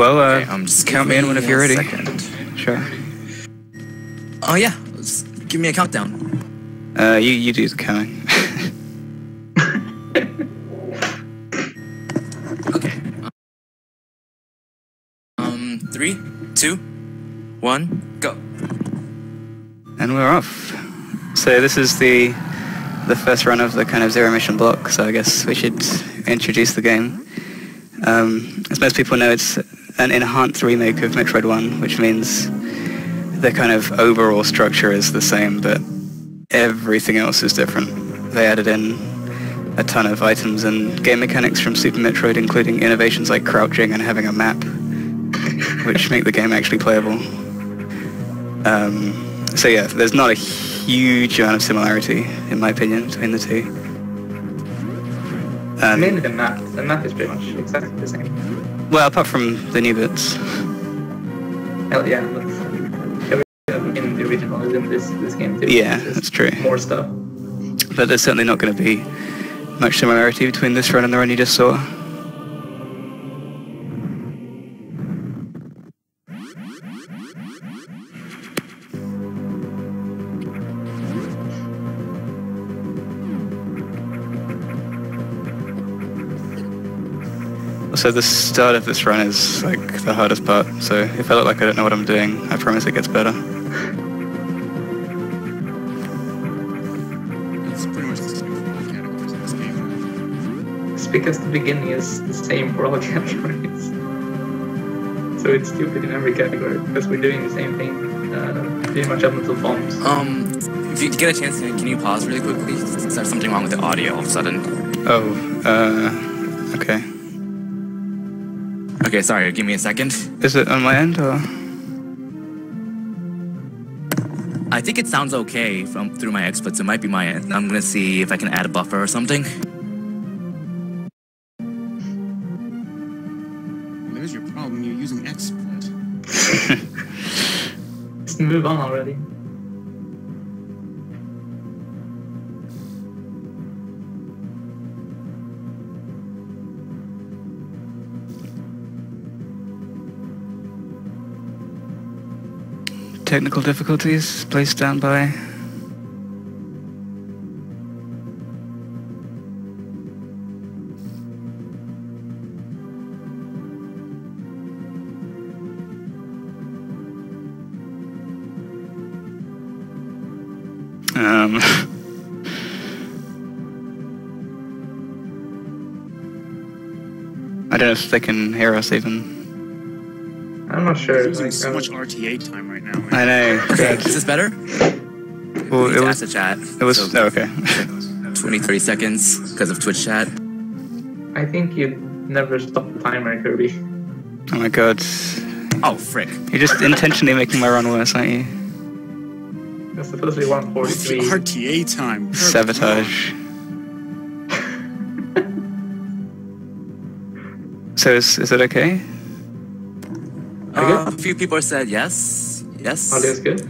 Well, okay, just count me in whenever you're ready. Second. Sure. Oh yeah, just give me a countdown. You do the counting. Okay. 3, 2, 1, go. And we're off. So this is the first run of the kind of zero mission block, so I guess we should introduce the game. As most people know, it's an enhanced remake of Metroid 1, which means the kind of overall structure is the same, but everything else is different. They added in a ton of items and game mechanics from Super Metroid, including innovations like crouching and having a map, which make the game actually playable. So yeah, there's not a huge amount of similarity, in my opinion, between the two. Mainly the map. The map is pretty much exactly the same. Well, apart from the new bits. Hell yeah, but in the original is in this game too. Yeah, that's true. More stuff. But there's certainly not going to be much similarity between this run and the run you just saw. So the start of this run is like the hardest part, so if I look like I don't know what I'm doing, I promise it gets better. It's pretty much the same for all categories in this game. It's because the beginning is the same for all categories. So it's stupid in every category, because we're doing the same thing, pretty much up until bombs. If you get a chance, can you pause really quickly? There's something wrong with the audio all of a sudden. Oh, okay. Okay, sorry, give me a second. Is it on my end, or? I think it sounds okay through my XSplits. It might be my end. I'm gonna see if I can add a buffer or something. Well, there's your problem. You're using XSplit. Let's move on already. Technical difficulties, please stand by. I don't know if they can hear us even. I'm not sure. You're using so much RTA time right now. Man. I know. Okay, is this better? Well, it was a chat. It was So, okay. 20-30 seconds because of Twitch chat. I think you never stop the timer, Kirby. Oh my god. Oh, frick. You're just intentionally making my run worse, aren't you? It's supposed to be 143. RTA time. Sabotage. So is it okay? A few people said yes. Yes. Audio is good?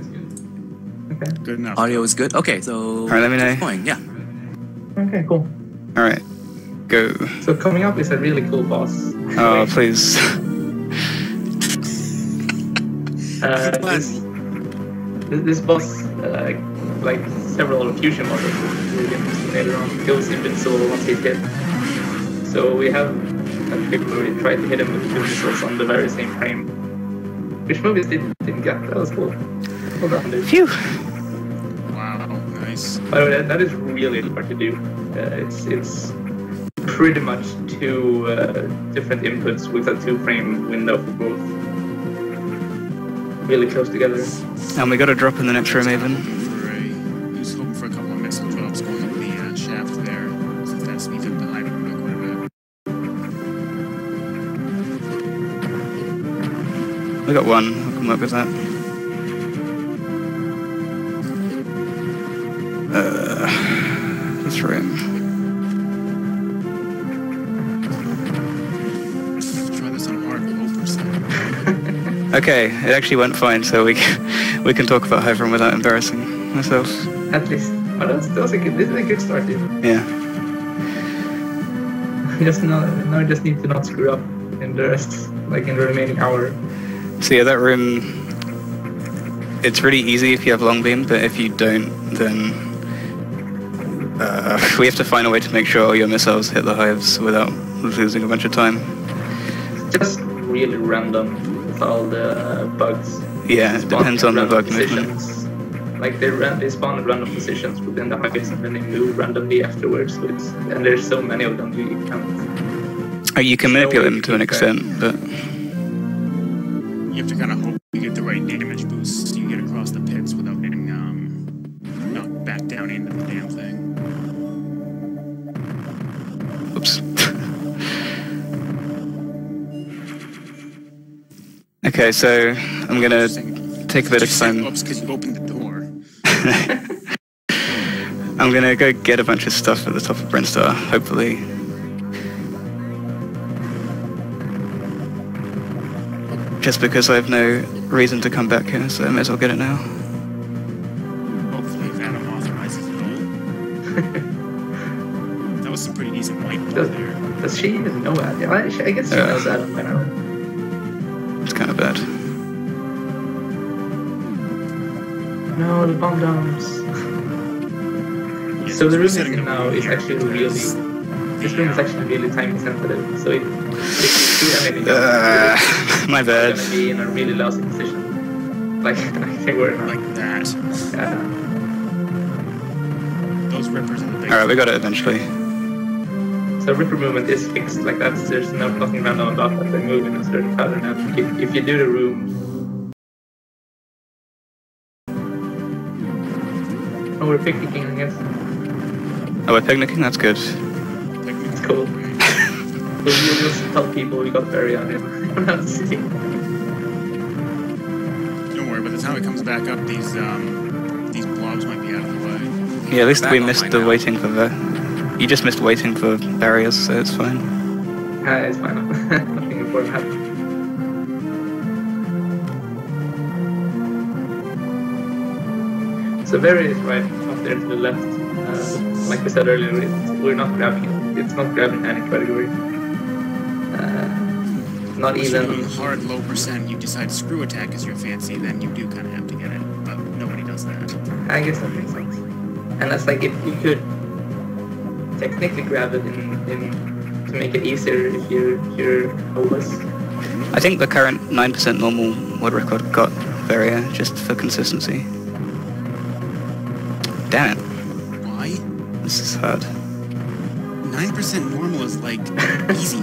Okay. Good enough. Audio is good. Okay, so Alright, let me know. it's going, yeah. Okay, cool. Alright. Go. So coming up is a really cool boss. Oh, please. This boss, like several fusion models, really interesting later on, goes invincible once he's hit. So we have people who try to hit him with 2 missiles on the very same frame. Which movies didn't get? That was cool. Well done, dude. Phew. Wow, nice. By the way, that is really hard to do. It's pretty much 2 different inputs with a 2-frame window for both. Really close together. And we got a drop in the next room even. He was hoping for a couple of missile drops going up the shaft there. So that's me took the high quite a bit. We got one. I can work with that. This room. Try this on hard 0%. Okay, it actually went fine, so we can talk about Hyvern without embarrassing myself. At least. Oh, this is a good start, dude. Yeah. Now I just need to not screw up. in the rest, like in the remaining hour. So yeah, that room, it's really easy if you have long beam, but if you don't, then we have to find a way to make sure all your missiles hit the hives without losing a bunch of time. Just really random with all the bugs. Yeah, it depends on the bug movement. Like they spawn at random positions within the hives and then they move randomly afterwards. So and there's so many of them you can't. You can manipulate them to an extent, but you have to kind of hope you get the right damage boost so you get across the pits without getting knocked back down into the damn thing. oops. Okay, so I'm gonna take a bit of time. Oops, because you opened the door. I'm gonna go get a bunch of stuff at the top of Brinstar, hopefully. Just because I have no reason to come back here, so I may as well get it now. Hopefully if Adam authorizes it all. That was some pretty decent light there. Does she even know Adam? I guess she knows Adam by now. It's kind of bad. No, the bomb dumps. So the room setting now is actually really... This room is actually really time sensitive, so if you do anything my bad. It's gonna be in a really lousy position. Like, I think we're not. Like that. Yeah. Those rippers are the big... Alright, we got it eventually. So ripper movement is fixed like that, so there's no fucking random dot that they move in a certain pattern. And if you do the room... Oh, we're picnicking, I guess. Oh, we're picnicking? That's good. It's cool. We'll just tell people we got berry on him. Don't worry, by the time it comes back up, these blobs might be out of the way. Yeah, at least we missed the waiting for the... You just missed waiting for barriers, so it's fine. It's fine. Nothing important happened. So barrier is right up there to the left. Like we said earlier, we're not grabbing it. It's not grabbing any category. Not even... on hard low percent, you decide screw attack is your fancy, then you do kind of have to get it. But nobody does that. I guess that makes sense. And that's like if you could technically grab it to make it easier if you're homeless. I think the current 9% normal world record got barrier just for consistency. Damn it. Why? This is hard. 9% normal is like easy.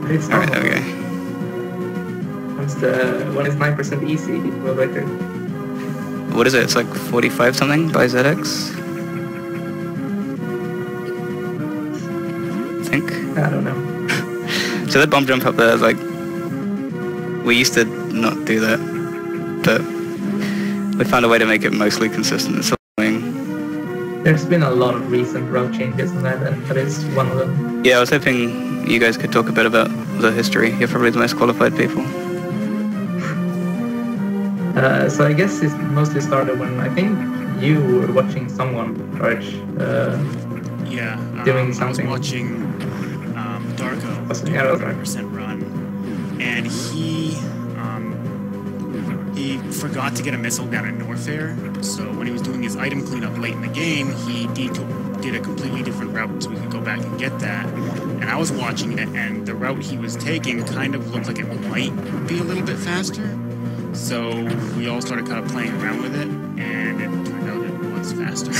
It's Alright, there we go. When it's 9% easy, well, right there. What is it? It's like 45 something by ZX? I think. I don't know. So that bomb jump up there, like, we used to not do that, but we found a way to make it mostly consistent. It's annoying. There's been a lot of recent route changes and that is one of them. Yeah, I was hoping you guys could talk a bit about the history. You're probably the most qualified people. So I guess it mostly started when I think you were watching someone, Arch, doing something. I was watching Darko, Was it? doing Yeah, a that's right. 5% run, and he forgot to get a missile down in Norfair, so when he was doing his item cleanup late in the game, he did a completely different route so we could go back and get that. And I was watching it, and the route he was taking kind of looked like it might be a little bit faster. So we all started kind of playing around with it, and it turned out it was faster.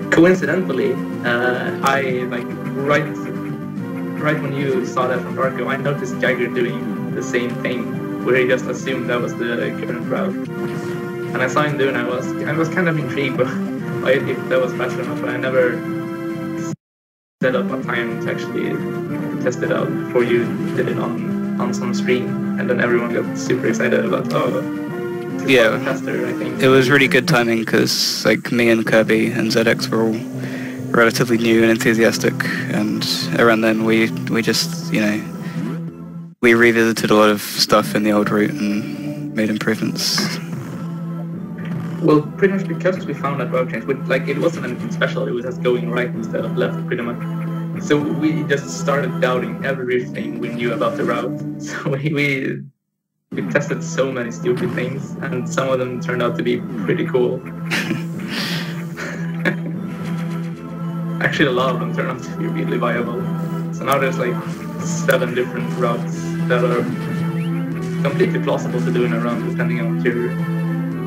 Coincidentally, I like right when you saw that from Darko, I noticed Jagger doing the same thing, where he just assumed that was the current route. And I saw him do it, and I was kind of intrigued by if that was fast enough, but I never set up a time to actually test it out before you did it on some stream, and then everyone got super excited about, Yeah, faster, I think. it was really good timing because like me and Kirby and ZX were all relatively new and enthusiastic, and around then we just, you know, we revisited a lot of stuff in the old route and made improvements. Well, pretty much because we found that route change, which, like, it wasn't anything special, it was just going right instead of left, pretty much. So we just started doubting everything we knew about the route. So we tested so many stupid things, and some of them turned out to be pretty cool. Actually, a lot of them turned out to be really viable. So now there's like 7 different routes that are completely plausible to do in a run, depending on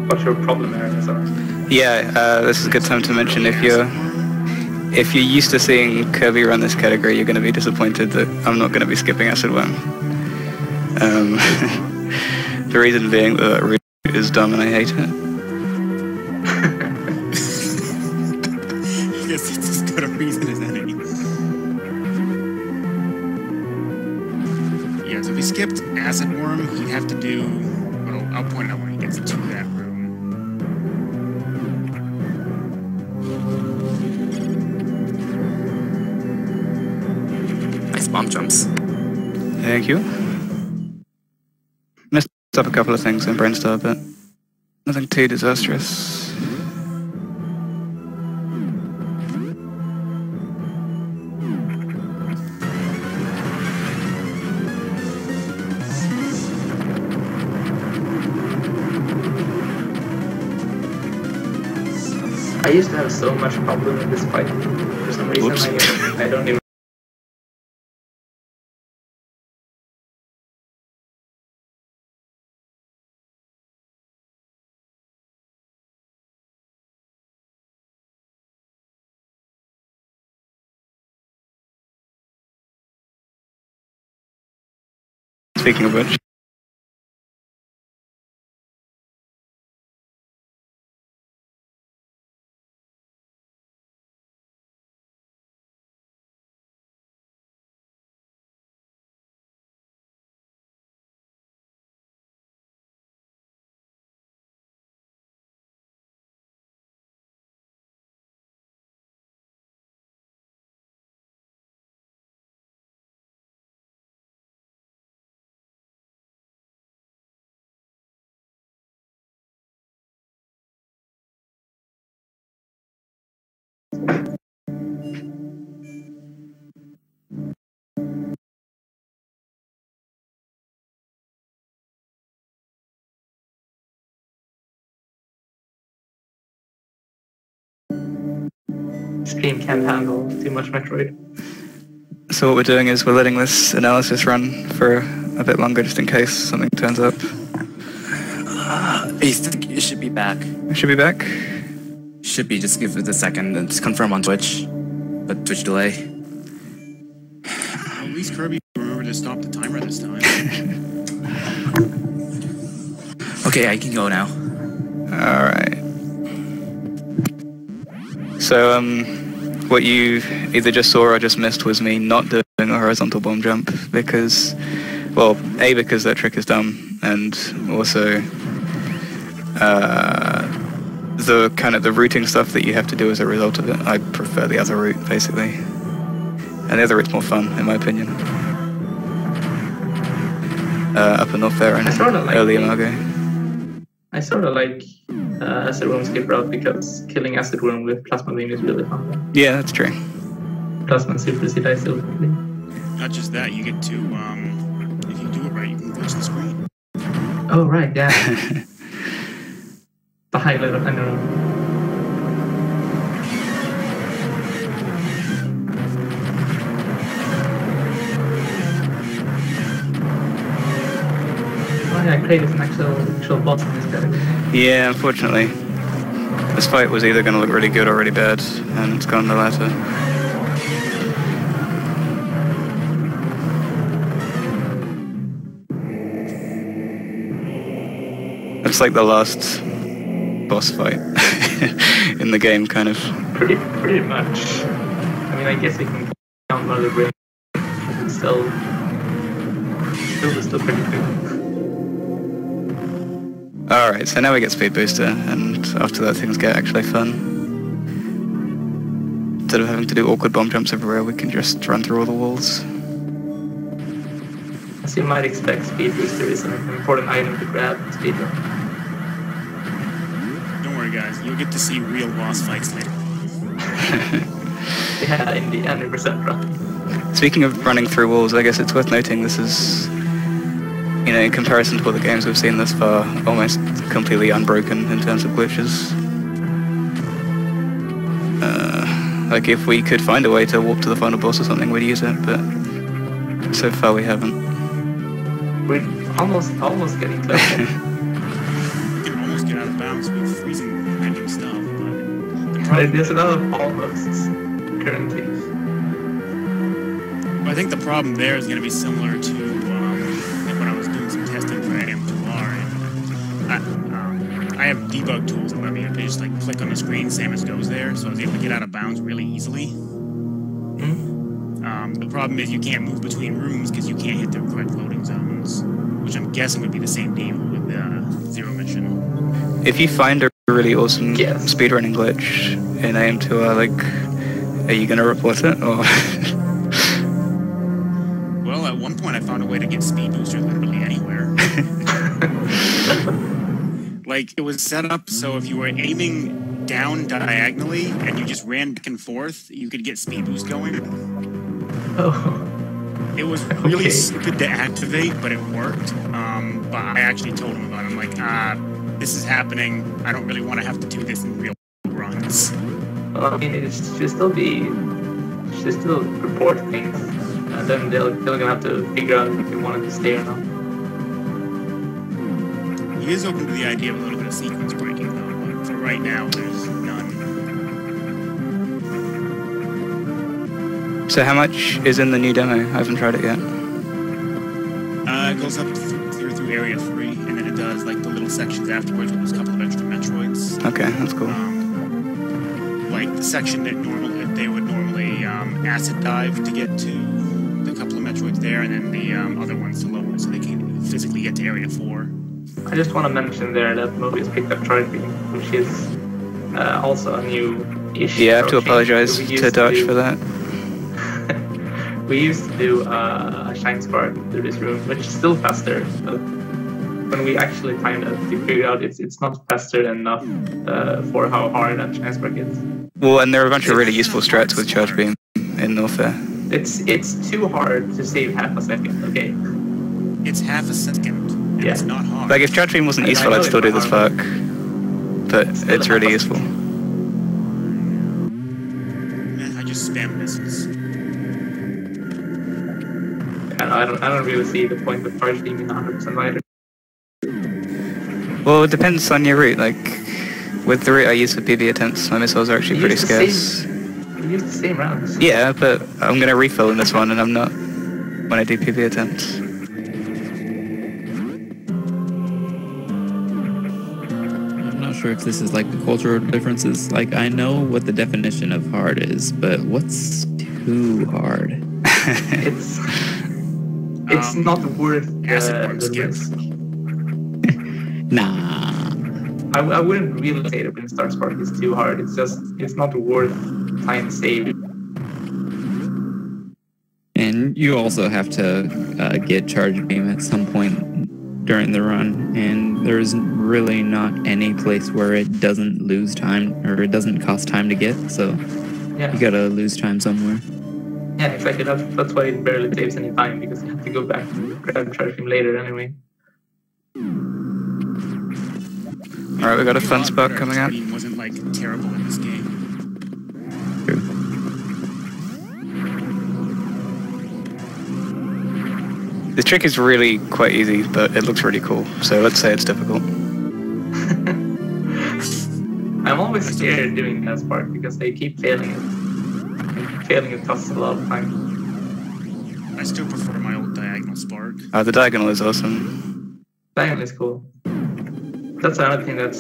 what your problem areas are. Yeah, this is a good time to mention if you're used to seeing Kirby run this category, you're going to be disappointed that I'm not going to be skipping Acid Worm. The reason being that route is dumb and I hate it. I guess it's as good a reason as any. Yeah, so if he skipped Acid Worm, he'd have to do... Well, I'll point out when he gets to that room. Nice bomb jumps. Thank you. Messed up a couple of things in Brinstar, but nothing too disastrous. I used to have so much problem in this fight. For some reason, I don't even... Speaking of which. Stream can't handle too much Metroid. So what we're doing is we're letting this analysis run for a bit longer just in case something turns up. It should be back. We should be back. Should be, just give it a second and just confirm on Twitch. But Twitch delay. Well, at least Kirby remembered to stop the timer this time. Okay, I can go now. Alright. So, what you either just saw or just missed was me not doing a horizontal bomb jump because, well, A, because that trick is dumb, and also the routing stuff that you have to do as a result of it. I prefer the other route, basically. And the other route's more fun, in my opinion. Up in Norfair and early Imago. I sort of like Acid Worm skip route because killing Acid Worm with Plasma Beam is really fun. Yeah, that's true. Plasma and Super Seed I still play. Not just that, you get to, if you do it right, you can glitch the screen. Oh, right, yeah. The high level, I know. Oh yeah, Kraid is an actual boss in this category. Yeah, unfortunately. This fight was either going to look really good or really bad, and it's gone the latter. It's like the last boss fight in the game, kind of. Pretty much. I mean, I guess we can count one of the brains, but it's still pretty good. Alright, so now we get Speed Booster, and after that things get actually fun. Instead of having to do awkward bomb jumps everywhere, we can just run through all the walls. As you might expect, Speed Booster is an important item to grab in speedrun. Don't worry guys, you'll get to see real boss fights later. Yeah, in the 100% run. Speaking of running through walls, I guess it's worth noting this is, you know, in comparison to all the games we've seen thus far, almost completely unbroken in terms of glitches. Like if we could find a way to walk to the final boss or something, we'd use it, but so far we haven't. We're almost getting close. We can almost get out of bounds with freezing random stuff, but There's a lot of almosts currently. I think the problem there is going to be similar to like when I was doing some testing for M2R, and I have debug tools that let me just like click on the screen, same as goes there, so I was able to get out of bounds really easily. The problem is you can't move between rooms because you can't hit the correct loading zones, which I'm guessing would be the same deal with Zero Mission. If you find a really awesome speedrunning glitch in AM2R, like, are you gonna report it, or...? Well, at one point I found a way to get speed booster literally anywhere. Like, it was set up so if you were aiming down diagonally and you just ran back and forth, you could get speed boost going. Oh. It was really stupid to activate, but it worked. But I actually told him about it. I'm like, this is happening. I don't really want to have to do this in real runs. Well, I mean, it should still report things. And then they're gonna have to figure out if they wanted to stay or not. He is open to the idea of a little bit of sequence breaking, though, but for right now, there's none. So how much is in the new demo? I haven't tried it yet. It goes up through Area 3, and then it does like the little sections afterwards with a couple of extra Metroids. Okay, that's cool. Like the section that they would normally acid dive to get to the couple of Metroids there, and then the other ones to lower so they can physically get to Area 4. I just want to mention there that Mobius picked up Choppy, which is also a new issue. Yeah, I have to apologize to Dutch for that. We used to do a shine spark through this room, which is still faster. But when we actually timed it, we figured out it's not faster enough for how hard that shine spark is. Well, and there are a bunch of really useful strats with charge beam in Norfair. It's too hard to save half a second. Okay. It's half a second. And it's not hard. Like if charge beam wasn't useful, I'd still do this fuck. But it's really useful. I just spam missiles. I don't really see the point of charge beam in 100% either. Well, it depends on your route. Like with the route I use for PB attempts, my missiles are actually pretty scarce. You use the same rounds. Yeah, but I'm gonna refill in this one, and I'm not when I do PB attempts. I'm not sure if this is like the cultural differences. Like, I know what the definition of hard is, but what's too hard? It's not worth the risk. Nah. I wouldn't really say the Brinstar Spark is too hard. It's not worth time saving. And you also have to get charge beam at some point during the run, and there's really not any place where it doesn't lose time, or it doesn't cost time to get, so you gotta lose time somewhere. Yeah, exactly. That's why it barely saves any time, because you have to go back and grab charge beam later anyway. Alright, we got a fun spot coming up. Wasn't like terrible in this game. True. The trick is really quite easy, but it looks really cool. So let's say it's difficult. I'm always scared doing that part because they keep failing it. And failing it costs a lot of time. I still prefer my old diagonal spark. The diagonal is awesome. Diagonal is cool. That's another thing it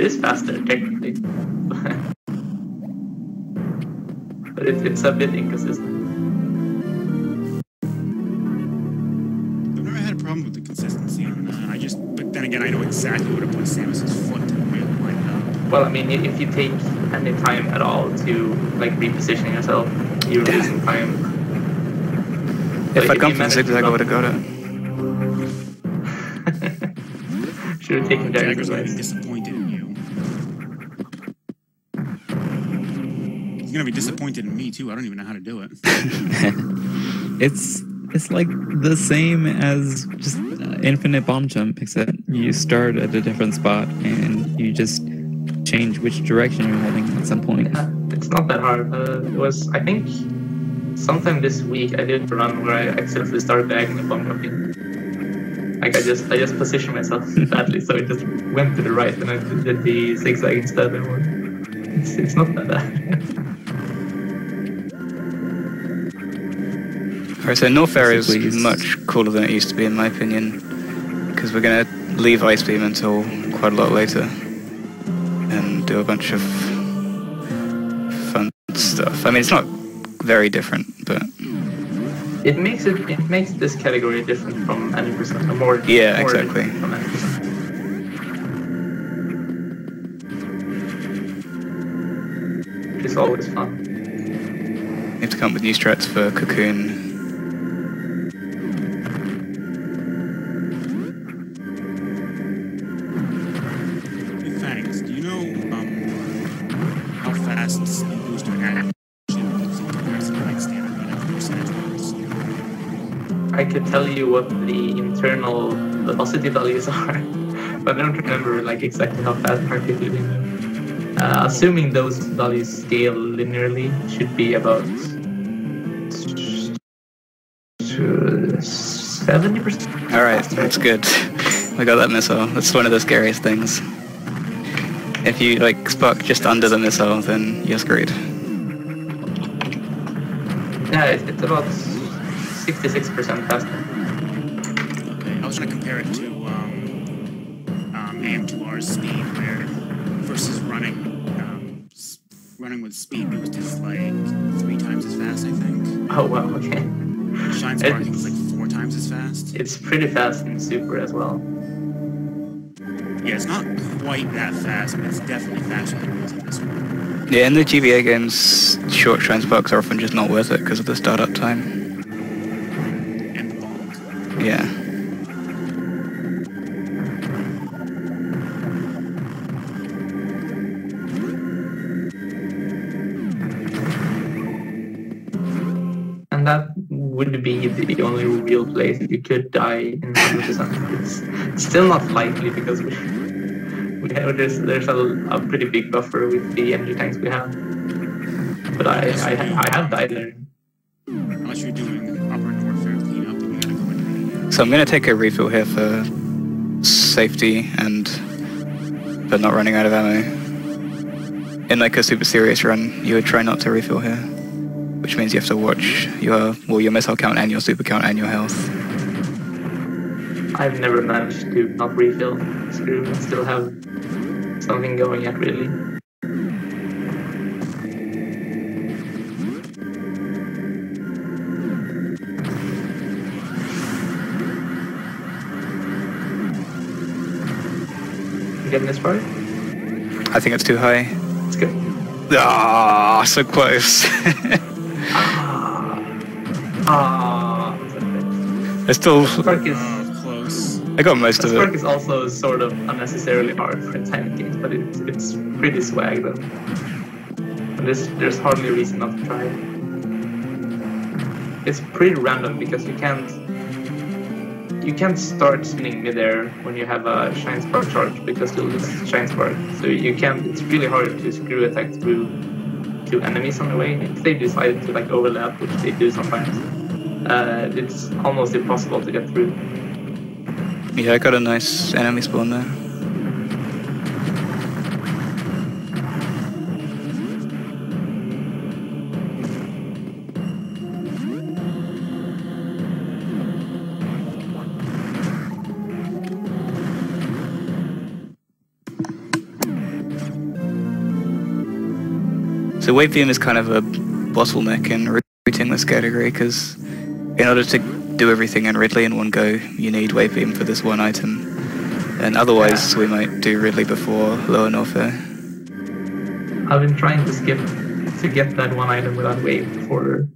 is faster technically. But it's a bit inconsistent. I've never had a problem with the consistency on that. But then again, I know exactly where to put Samus's foot to really line it up. Well, I mean, if you take any time at all to like reposition yourself, you're losing time. If I'd gone for the zigzag, I would have got it. Should have taken JaggerG. Jagger's gonna be disappointed in you. He's gonna be disappointed in me too. I don't even know how to do it. It's like the same as just infinite bomb jump, except you start at a different spot and you just change which direction you're heading at some point. Yeah, it's not that hard. It was, I think, sometime this week I did a run where I accidentally started diagonal bomb jumping. Like I just positioned myself badly, so it just went to the right, and I did the zigzag instead. It's not that bad. Alright, so Norfair is much cooler than it used to be, in my opinion, because we're going to leave Ice Beam until quite a lot later and do a bunch of fun stuff. I mean, it's not very different, but it makes this category different from any percent, or more. Yeah, more exactly. From any percent. Which is always fun. you have to come up with new strats for Cocoon. Thanks. Do you know how fast you boost your action in comparison to like standard running percentage-wise? I could tell you what the internal velocity values are, but I don't remember like exactly how fast particularly. Assuming those values scale linearly, should be about 70%. All right, that's good. We got that missile. That's one of the scariest things. If you like spark just under the missile, then you're screwed. Yeah, it's about 66% faster. Okay, I was trying to compare it to AM2R's speed, where versus running with speed boost is like 3 times as fast, I think. Oh wow, okay. Shine sparking is like 4 times as fast. It's pretty fast in Super as well. Yeah, it's not quite that fast, but it's definitely faster than it was in this one. Yeah, in the GBA games, short shine sparks are often just not worth it because of the startup time. And the bonk. Yeah. And that would be the only real place you could die in 100%. It's still not likely because there's a pretty big buffer with the energy tanks we have. But I have died there. Unless you're doing upper Norfair cleanup, then you gotta go in. So I'm going to take a refill here for safety and but not running out of ammo. In like a super serious run, you would try not to refill here, which means you have to watch your missile count and your super count and your health. I've never managed to not refill. Screw, I still have something going at Ridley. You getting this part? I think it's too high. It's good. Ah, so close. I still. Spark is Close. I got most of Spark it. is also sort of unnecessarily hard for timing games, but it's pretty swag though. And there's hardly a reason not to try it. It's pretty random because you can't start spinning midair when you have a shine spark charge because you'll lose shine spark. So you can't. It's really hard to screw attack through to enemies on the way. If they decide to like overlap, which they do sometimes, it's almost impossible to get through. Yeah, I got a nice enemy spawn there. So wave beam is kind of a bottleneck in recruiting this category because in order to do everything in Ridley in one go, you need wave beam for this one item, and otherwise we might do Ridley before lower Norfair. I've been trying to skip to get that one item without wave for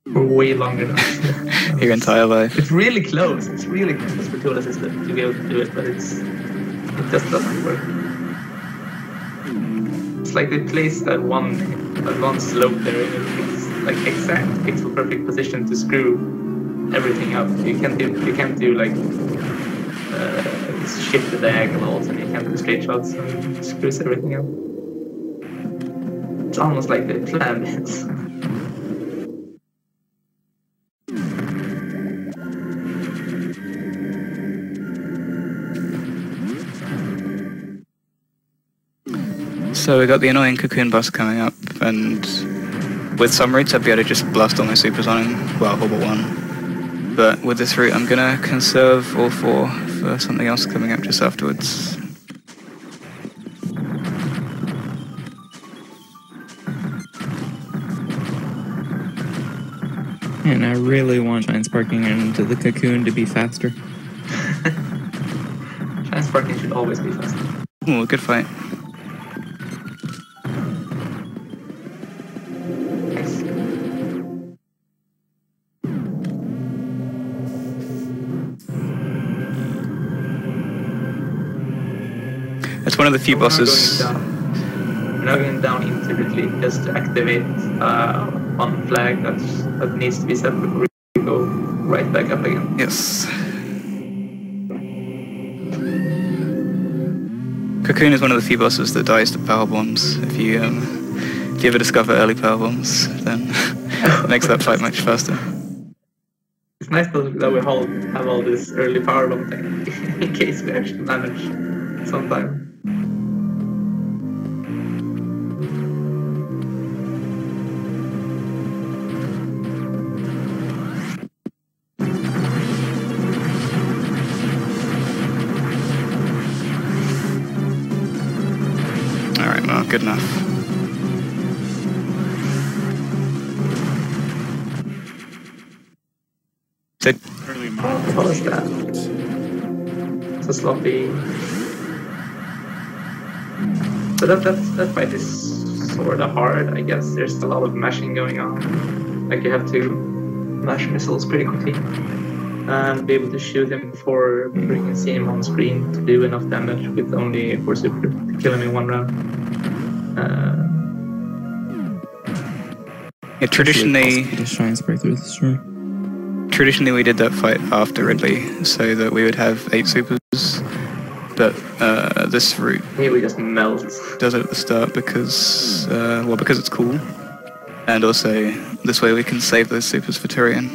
way longer now. Your entire life. It's really close. It's really close for tool assistant to be able to do it, but it just doesn't work. It's like they placed that one advanced slope there. It's like exact pixel perfect position to screw everything up. You can't do like shift the diagonals, and you can't do straight shots, and it screws everything up. It's almost like they planned it. So we got the annoying cocoon boss coming up, and with some routes I'd be able to just blast all my supers on him, well, all but one. But with this route I'm gonna conserve all four for something else coming up just afterwards. And I really want Shine Sparking into the cocoon to be faster. Shine Sparking should always be faster. Ooh, good fight. It's one of the few bosses. We're now going down into Ridley just to activate one flag that needs to be set before we go right back up again. Yes. Cocoon is one of the few bosses that dies to power bombs. If you ever discover early power bombs, then it makes that fight much faster. It's nice that we all have all this early power bomb thing in case we actually manage sometime. Alright, well, good enough. What was that? It's a sloppy. So that fight is sorta hard, I guess. There's a lot of mashing going on. Like you have to mash missiles pretty quickly and be able to shoot him before you can see him on screen to do enough damage with only 4 super to kill him in one round. Yeah, traditionally, Shine Spark through this room. Traditionally we did that fight after Ridley, so that we would have 8 supers, but this route Here we just melt. does it at the start because, well, because it's cool, and also this way we can save those supers for Tyrion.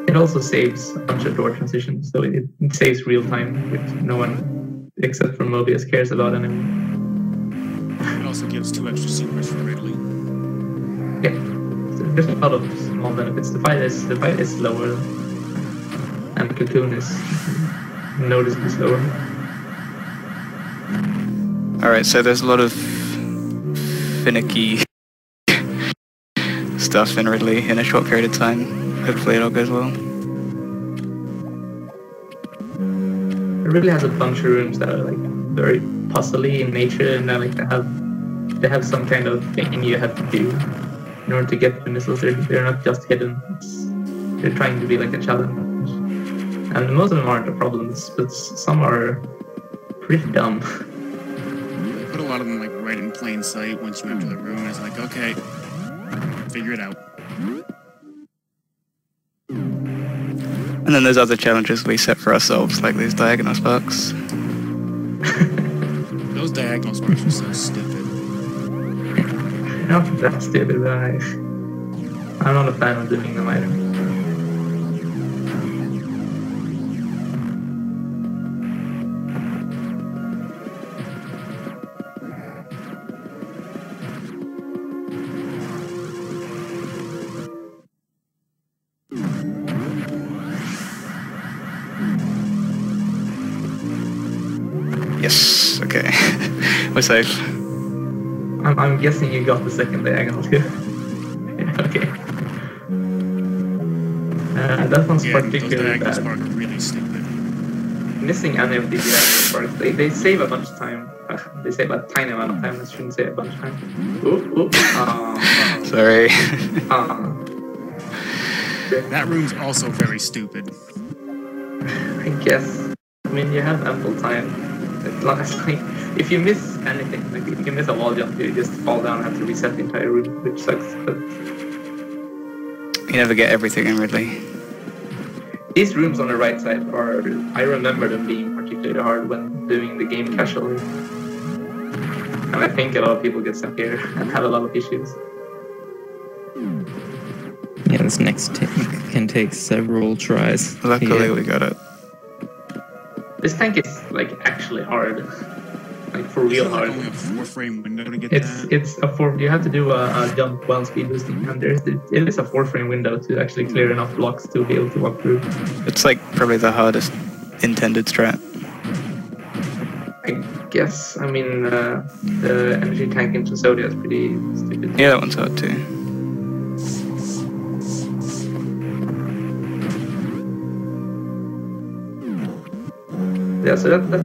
It also saves a bunch of door transitions, so it saves real time, which no one except for Mobius cares about anymore. It also gives 2 extra supers for Ridley. Yeah, so there's a lot of small benefits. The fight is slower, and the cocoon is noticeably slower. Alright, so there's a lot of finicky stuff in Ridley in a short period of time. Hopefully it all goes well. It really has a bunch of rooms that are like very puzzly in nature, and they have some kind of thing you have to do in order to get the missiles. They're not just hidden. They're trying to be like a challenge. And most of them aren't the problems, but some are pretty dumb. They put a lot of them like right in plain sight once you enter the room. It's like, okay, figure it out. And then there's other challenges we set for ourselves, like these diagonal sparks. Those diagonal sparks are so stupid. Not that stupid, but I'm not a fan of doing them either. Yes, okay. We're safe. I'm guessing you got the second diagonal too. Yeah, okay. That one's particularly those diagonal bad. sparks are really stupid. Missing any of these diagonal sparks, they save a bunch of time. They save a tiny amount of time. I shouldn't say a bunch of time. Oop. Sorry. That room's also very stupid. I guess. I mean, you have ample time. Like, if you miss anything, like if you miss a wall jump, you just fall down and have to reset the entire room, which sucks. But you never get everything in Ridley. these rooms on the right side are, I remember them being particularly hard when doing the game casually. And I think a lot of people get stuck here and have a lot of issues. Yeah, this next tank can take several tries. Luckily we got it. This tank is like actually hard. Like for real hard. Only a 4-frame window to get that. It's a 4. You have to do a jump while speed boosting, and it is a 4-frame window to actually clear enough blocks to be able to walk through. It's like probably the hardest intended strat. I guess. I mean, the energy tank in Chozodia is pretty stupid. Yeah, that one's hard too. Yeah, so that's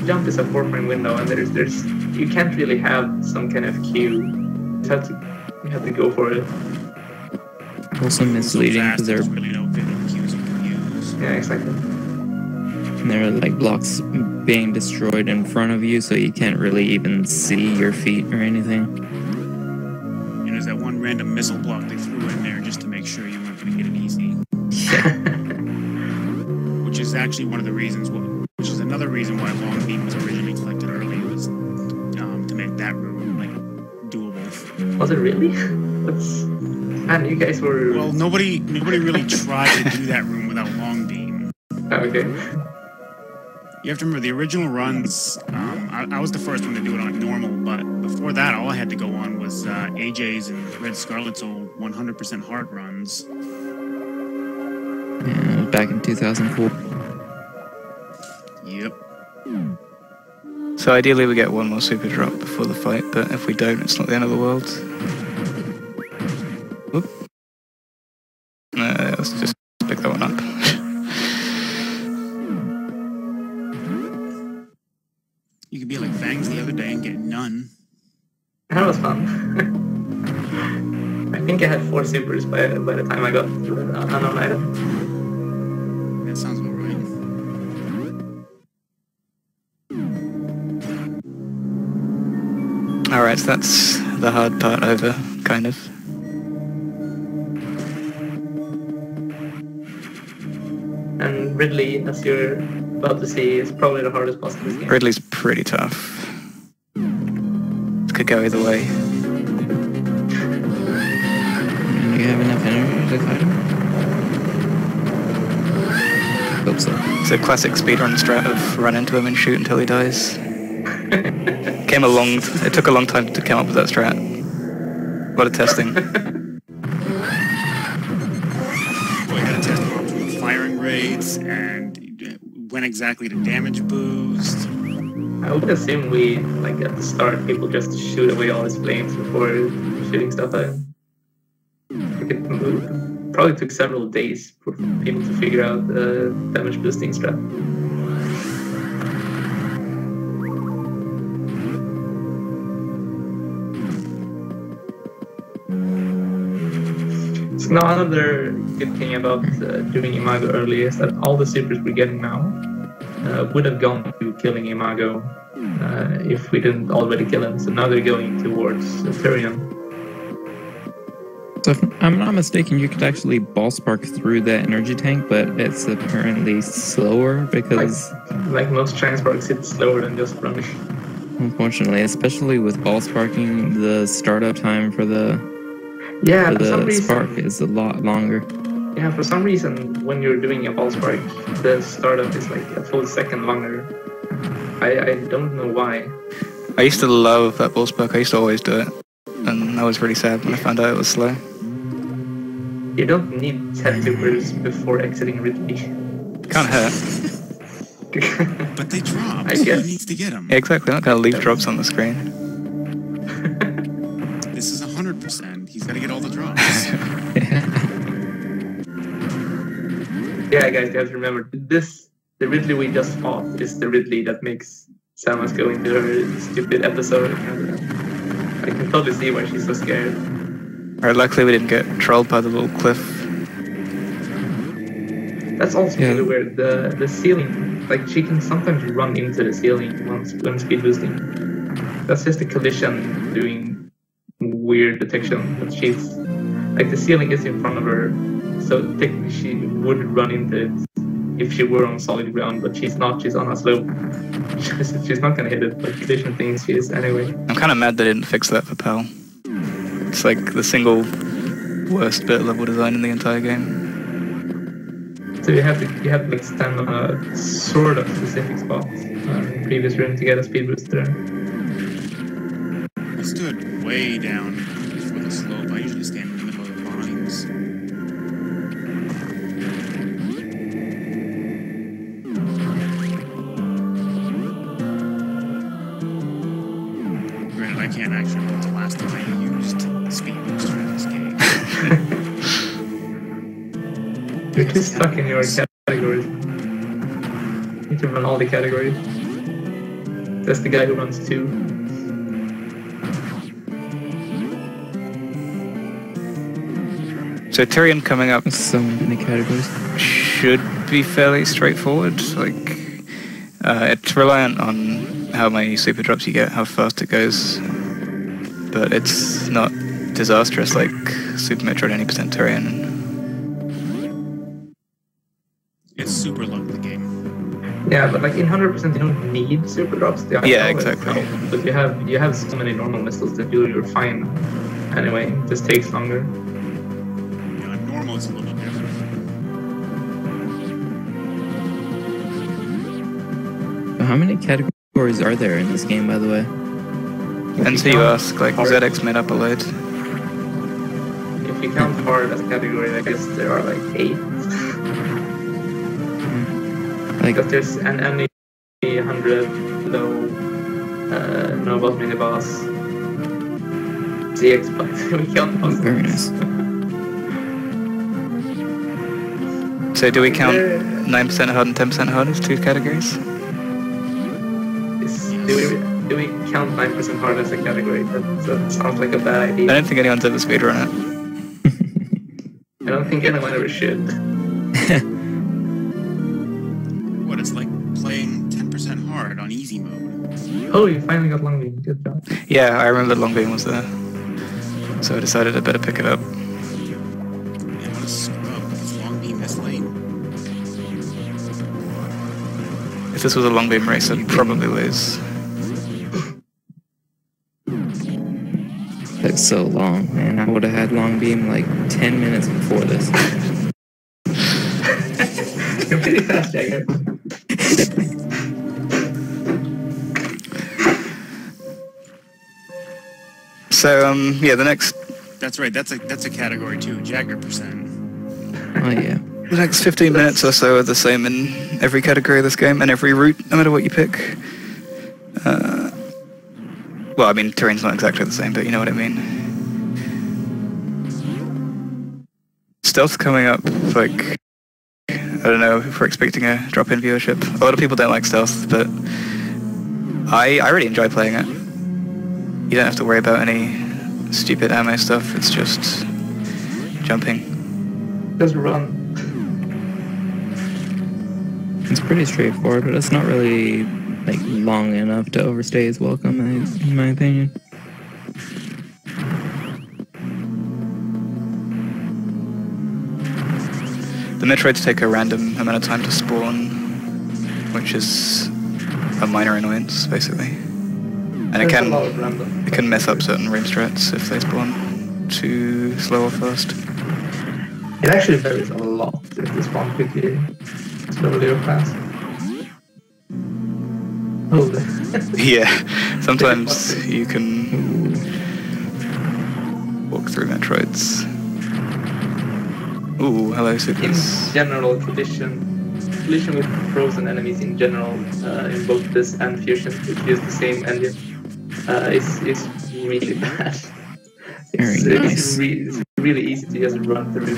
jump is a 4-frame window, and there's you can't really have some kind of cue. You have to go for it. Also misleading because there there's really no good cues you can use. Yeah, exactly. are like blocks being destroyed in front of you, so you can't really even see your feet or anything. You know, there's that one random missile block they threw in there just to make sure you weren't going to get it easy. Which is actually one of the reasons which is another reason why Long Beam was originally collected early, was to make that room like doable. Was it really? That's... Man, you guys were... Well, nobody really tried to do that room without Long Beam. Okay. You have to remember the original runs. I was the first one to do it on normal, but before that, all I had to go on was AJ's and Red Scarlet's old 100% hard runs. Yeah, it was back in 2004. Yep. So ideally we get one more super drop before the fight, but if we don't, it's not the end of the world. Oop. Let's just pick that one up. You could be like Fangs the other day and get none. That was fun. I think I had 4 supers by the time I got to an unknown item. That sounds about right. Alright, so that's the hard part over, kind of. And Ridley, as you're about to see, is probably the hardest boss in this game. Ridley's pretty tough. It could go either way. Do you have enough energy to fight him? Hope so. It's a classic speedrun strat of run into him and shoot until he dies. It took a long time to come up with that strat. A lot of testing. Boy, you gotta test firing rates and when exactly to damage boost. I would assume like at the start, people just shoot away all his flames before shooting stuff at him. It probably took several days for people to figure out the damage boosting strat. So now another good thing about doing Imago early is that all the supers we're getting now would have gone to killing Imago if we didn't already kill him. So now they're going towards Tyrion. So if I'm not mistaken, you could actually ball spark through that energy tank, but it's apparently slower because... Like most transparks, it's slower than just running. Unfortunately, especially with ball sparking, the startup time for the spark is a lot longer. Yeah, for some reason, when you're doing a ball spark, the startup is like a full second longer. I don't know why. I used to love that ball spark, I used to always do it. And I was really sad when I found out it was slow. You don't need 10 supers before exiting Ridley. Can't hurt. But they drop. I guess. Who needs to get them? Yeah, exactly, I'm not going to leave drops on the screen. This is 100%. He's got to get all the drops. Yeah, guys, remember, the Ridley we just fought is the Ridley that makes Samus go into her stupid episode. I can totally see why she's so scared. Alright, luckily we didn't get trolled by the little cliff. That's also really weird. The ceiling like she can sometimes run into the ceiling when speed boosting. That's just a collision doing weird detection. But she's like the ceiling is in front of her, so technically she would run into it if she were on solid ground. But she's not. She's on a slope. She's not gonna hit it. But collision things she is anyway. I'm kind of mad they didn't fix that for PAL. It's like the single worst bit of level design in the entire game. So you have to like stand on a sort of specific spot in the previous room to get a speed booster. I stood way down for the slope. I usually stand in the middle of the lines. Granted, I can't actually remember the last time I used speed booster in this game. You're too stuck in your categories. You need to run all the categories. That's the guy who runs 2. So Tyrion coming up So many categories. should be fairly straightforward. Like, it's reliant on how many super drops you get, how fast it goes, but it's not disastrous like Super Metroid 80% Tyrion. It's super low in the game. Yeah, but like in 100% you don't need super drops. Yeah, exactly. But you have so many normal missiles that you're fine. Anyway, it just takes longer. Yeah, normal is a little different. How many categories are there in this game, by the way? And so you ask, like, ZX made up a load. If you count hard as a category, I guess there are like 8. Like, Because there's an any 100 low, no boss, mini boss, CX fight. We count bosses. very nice. So do we count 9% hard and 10% hard as 2 categories? Do we count 9% hard as a category? That sounds like a bad I idea. don't think anyone's ever speedrun it. I don't think anyone ever should. What, it's like playing 10% hard on easy mode. Oh, you finally got long beam. Good job. Yeah, I remember Longbeam was there. So I decided I better pick it up. Man, what a scrub. It's long beam this late. If this was a Longbeam race, I'd probably lose. That's so long, man. I would have had long beam like 10 minutes before this. You're pretty fast, Jagger. So, yeah, the next That's right, that's a category too, Jagger percent. Oh, yeah. The next 15 minutes or so are the same in every category of this game and every route, no matter what you pick. Well, I mean, terrain's not exactly the same, but you know what I mean. Stealth's coming up, like, I don't know if we're expecting a drop in viewership. A lot of people don't like stealth, but I really enjoy playing it. You don't have to worry about any stupid ammo stuff, it's just jumping. Just run. It's pretty straightforward, but it's not really like long enough to overstay its welcome, in my opinion. The Metroids take a random amount of time to spawn, which is a minor annoyance, basically. And it There's a lot of can random. mess up certain room strats if they spawn too slow or fast. It actually varies a lot if they spawn quickly, slowly or fast. Oh, Yeah, sometimes you can walk through Metroids. Ooh, hello, in Supers. general, collision with frozen enemies in general, in both this and Fusion, which use the same engine, is really bad. It's really easy to just run through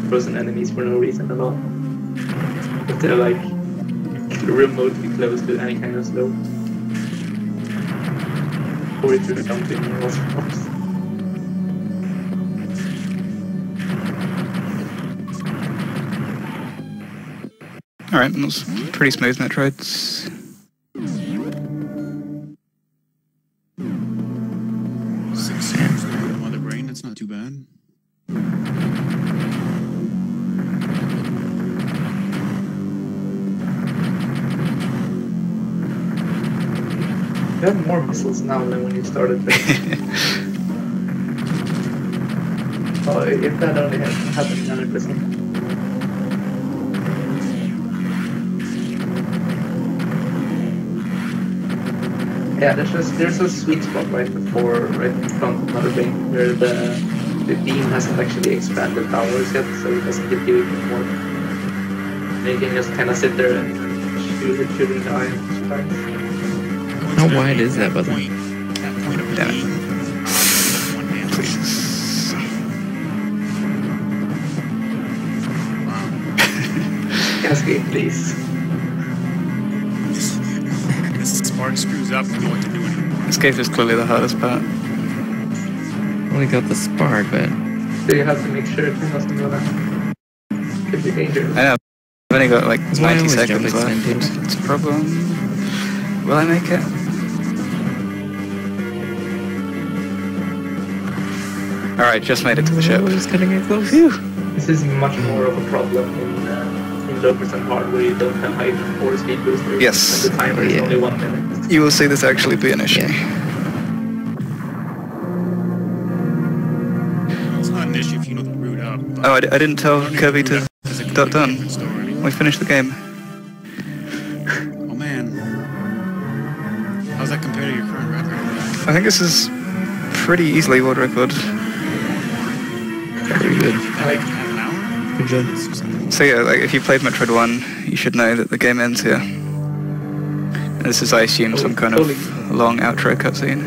frozen enemies for no reason at all. If they're like remotely close to any kind of slope. Or if you're jumping or else. Alright, that was pretty smooth Metroids. Mother brain, that's not too bad. You have more missiles now than when you started. Oh, if that only happened 100%. Yeah, there's a sweet spot right in front of Mother Brain where the beam hasn't actually expanded downwards yet, so it doesn't hit you even more. And you can just kind of sit there and shoot it in the eye sometimes. How wide is that button? That point of the Damn it. beam. One hand. Wow. Cascade, please. This spark screws up, you know what to do anymore. Escape is clearly the hardest part. Well, we got the spark, but So you have to make sure it doesn't go down. Could be dangerous. I know. I've only got like That's why I 90 always jump seconds left. extended. It's a problem. Will I make it? Alright, just made it to the ship. It's cutting it close. Phew. This is much more of a problem in low percent hard where you don't have height or speed boosters. Yes. And the timer is Yeah. only 1 minute. You will see this actually be an issue. It's not an issue if you know the route up. But Oh, I didn't tell Kirby to it's a dot done. different story. We finished the game. Oh man. How's that compare to your current record? I think this is pretty easily world record. Very good. Like, Half an hour? Good job. So yeah, like if you played Metroid 1, you should know that the game ends here. And this is, I assume, some kind of long outro cutscene.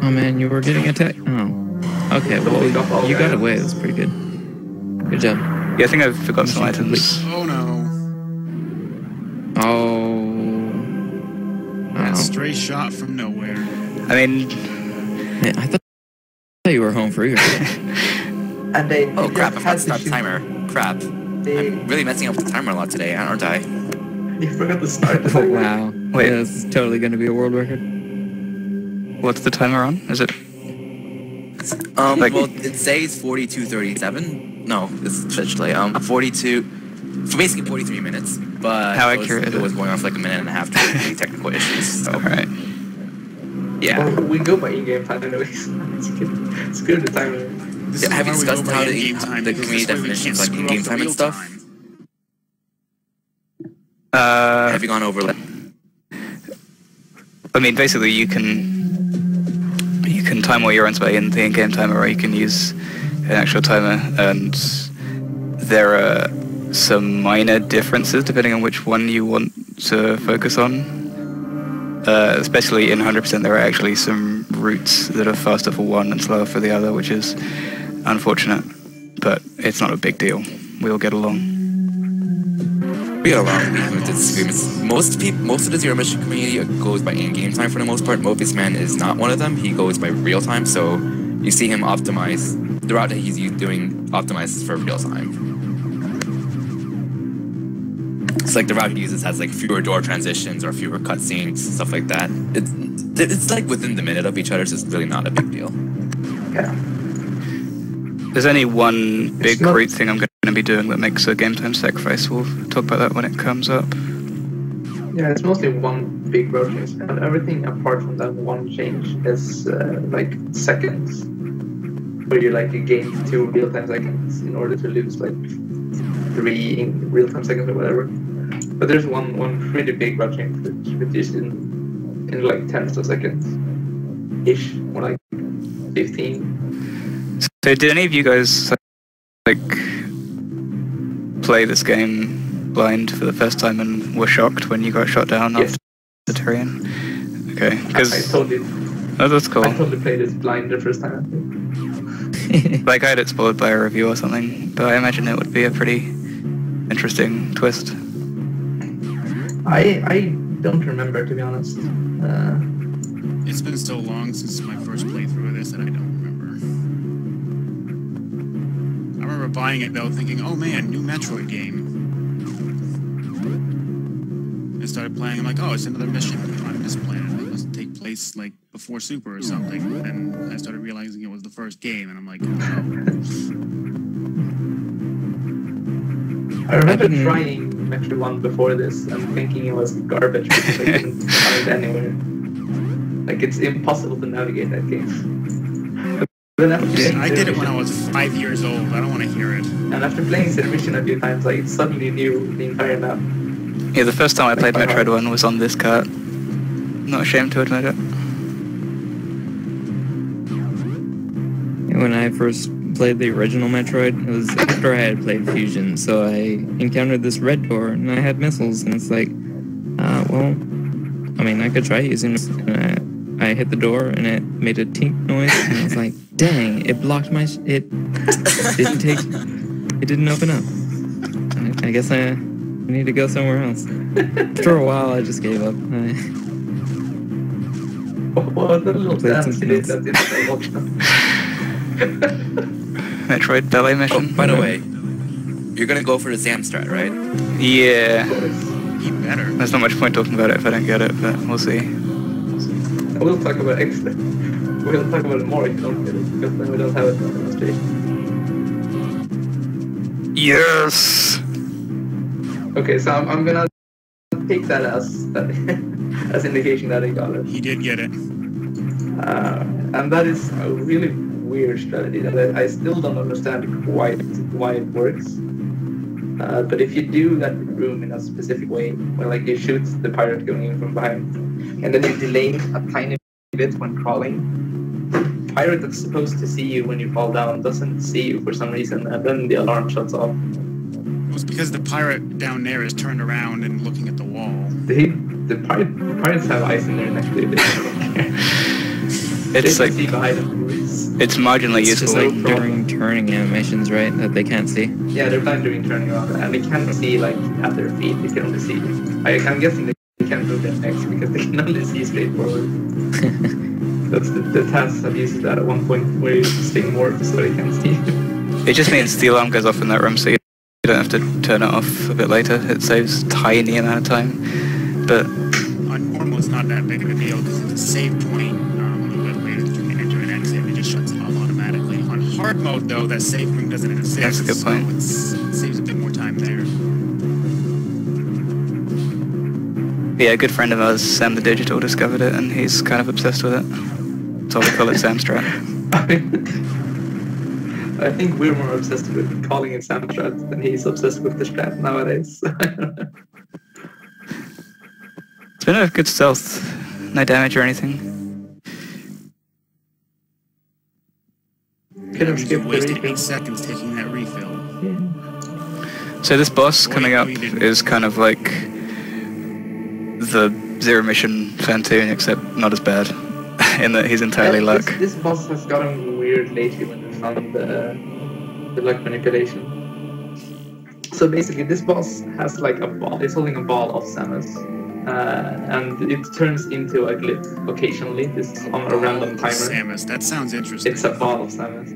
Oh man, you were getting attacked. Oh. Okay, well, you got away. It was pretty good. Good job. Yeah, I think I forgot some items. Oh no. Oh. That stray shot from nowhere. I mean, Man, I thought you were home free. and they Oh crap, I just forgot to had start the shoot- timer. Crap. They, I'm really messing up with the timer a lot today, aren't I? they forgot to start the Oh timer. wow. Wait. Yeah, this is totally going to be a world record. what's the timer on? Is it? Like- Well, it says 42:37. No, it's officially 42. For basically 43 minutes, but How it was- accurate is it it? was going on for like a minute and a half due to technical issues. So Alright. yeah. Well, we go by in-game time anyways. It's good the timer. This Yeah, is have you why we discussed go by how in-game time, the because community this way we definitions can't like screw in-game up the time and real stuff? time. Have you gone over like I mean, basically you can time all your runs by in the in-game timer, or you can use an actual timer, and there are some minor differences depending on which one you want to focus on. Especially in 100%, there are actually some routes that are faster for one and slower for the other, which is unfortunate, but it's not a big deal. We'll get along. we got along with disagreements. Most of the Zero Mission community goes by in-game time for the most part. MobiusMan is not one of them. He goes by real time, so you see him optimize the route that he's doing optimizes for real time. It's like the route he uses has like fewer door transitions or fewer cutscenes, stuff like that. It's like within the minute of each other, so it's really not a big deal. Yeah. There's only one big not- route thing I'm going to be doing that makes a game time sacrifice. We'll talk about that when it comes up. Yeah, it's mostly one big road change, and everything apart from that one change is like seconds, where you like gain 2 real-time seconds in order to lose like 3 in real-time seconds or whatever. But there's one pretty big road change which is in like tens of seconds ish, more like 15. So did any of you guys like play this game blind for the first time and were shocked when you got shot down Yes. after Tyrion? Okay, I because totally, oh, that's cool. I totally played this blind the first time. Like I had it spoiled by a review or something, but I imagine it would be a pretty interesting twist. I don't remember, to be honest. It's been so long since my first playthrough of this that I don't remember. I remember buying it though, thinking, "Oh man, new Metroid game." started playing. I'm like, oh, it's another mission on this planet. It must take place like before Super or something. And I started realizing it was the first game, and I'm like, oh. I remember trying Metroid 1 before this and thinking it was garbage because I couldn't find it anywhere. Like, it's impossible to navigate that game. Then after I did it when I was 5 years old. I don't want to hear it. And after playing Zero Mission a few times, I suddenly knew the entire map. Yeah, the first time I played Metroid 1 was on this cart. Not ashamed to admit it. When I first played the original Metroid, it was after I had played Fusion, so I encountered this red door and I had missiles, and it's like, well, I mean, I could try using it. And I hit the door and it made a tink noise, and I was like, dang, it blocked my it didn't open up. I guess I need to go somewhere else. For a while, I just gave up. What the little dance you did that didn't watch Metroid ballet mission. Oh, by the way, you're gonna go for the Samstrat, right? Yeah. You better. There's not much point talking about it if I don't get it, but we'll see. We'll talk about extra. We'll talk about it more if you don't get it, because then we don't have it on the stream. Yes! Okay, so I'm gonna take that as as indication that I got it. He did get it. And that is a really weird strategy that I still don't understand quite why it works. But if you do that room in a specific way, where like you shoot the pirate going in from behind, and then you delay a tiny bit when crawling, the pirate that's supposed to see you when you fall down doesn't see you for some reason, and then the alarm shuts off. It was because the pirate down there is turned around and looking at the wall. The pirates have eyes in their neck. It's like, see behind them. it's marginally It's useful. just like during turning animations, right? That they can't see. Yeah, they're blind during turning around, and they can't see like at their feet. They can only see. I'm guessing they can't move their necks because they can only see straight forward. That's the task I've used that at one point where you sting more so they can't see. It just means the alarm goes off in that room, so you don't have to turn it off a bit later. It saves tiny amount of time. But On normal, it's not that big of a deal because it's a save point. A little bit later, you can enter and exit. It just shuts it off automatically. On hard mode, though, that save point doesn't exist. That's a good point. So it saves a bit more time there. yeah, a good friend of ours, Sam the Digital, discovered it, and he's kind of obsessed with it. So we call it Samstrat. I think we're more obsessed with calling it Samstrat than he's obsessed with the strat nowadays. It's been a good stealth, no damage or anything. Could have You skipped the wasted refill. 8 seconds taking that refill. So this boss coming up is kind of like the Zero Mission Fantoon, except not as bad, in that he's entirely luck. This boss has gotten weird lately when they found the luck manipulation. So basically, this boss has like a ball. It's holding a ball of Samus, and it turns into a glyph occasionally. This is on a random timer. Samus, that sounds interesting. It's a ball of Samus.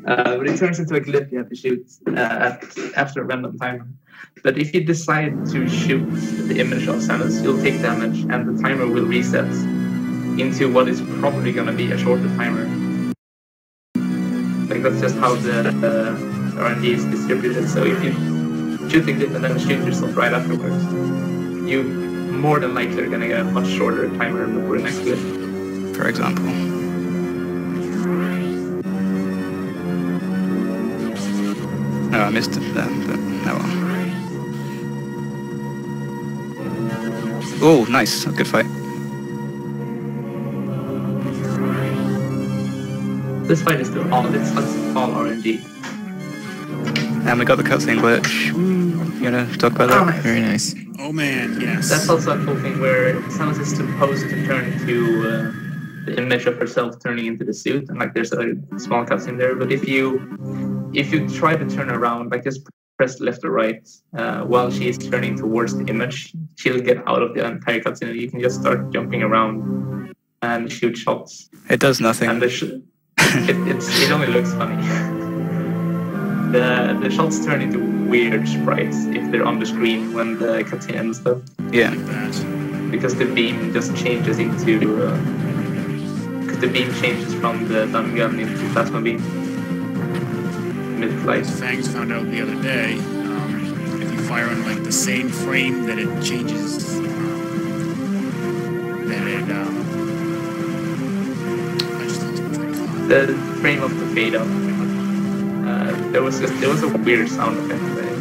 But it turns into a glyph you have to shoot after a random timer. But if you decide to shoot the image of Samus, you'll take damage, and the timer will reset into what is probably going to be a shorter timer. Like, that's just how the RNG is distributed. So if you shoot the glyph and then shoot yourself right afterwards, you more than likely are going to get a much shorter timer before the next glyph. For example. No, I missed it then, but no one. Oh, nice. A good fight. This fight is still all RNG. And we got the cutscene glitch. You wanna talk about that? Very nice. Oh man, yes. That's also a cool thing where Samus is supposed to turn into the image of herself turning into the suit, and like there's a small cutscene there. But if you try to turn around, like just press left or right while she is turning towards the image, she'll get out of the entire cutscene, and you can just start jumping around and shoot shots. It does nothing. And it only looks funny. The shots turn into weird sprites if they're on the screen when the cutscene ends though. Yeah. Like that. Because the beam just changes into... because the beam changes from the stun gun into plasma beam. Mid-flight. Fangs found out the other day, if you fire on like the same frame that it changes, I just lost my train of thought. The frame of the fade out. There was a weird sound effect there.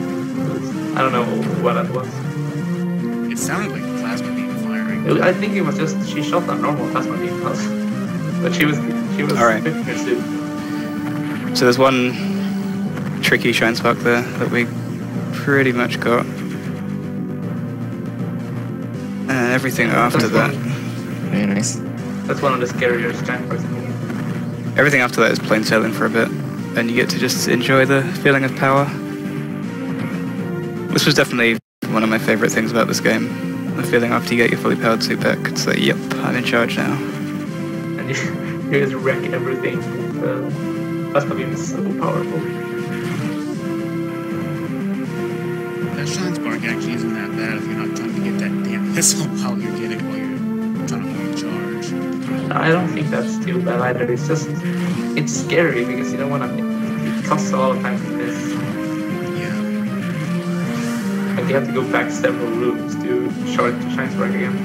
I don't know what that was. It sounded like plasma beam firing. I think it was just she shot a normal plasma beam, but she was All right. flipping her suit. So there's one tricky shine spark there that we pretty much got. And everything after that. Very nice. That's one of the scarier shine sparks in the game. Everything after that is plain sailing for a bit. And you get to just enjoy the feeling of power. This was definitely one of my favourite things about this game. The feeling after you get your fully powered suit back. It's like, yep, I'm in charge now. And you just wreck everything. The plasma beam is so powerful. That shine spark actually isn't that bad if you're not trying to get that damn missile while you're trying to hold charge. I don't think that's too bad either. It's just, it's scary because you don't want to. It costs a lot of time to miss. Yeah. Like you have to go back several rooms to charge the shine spark again.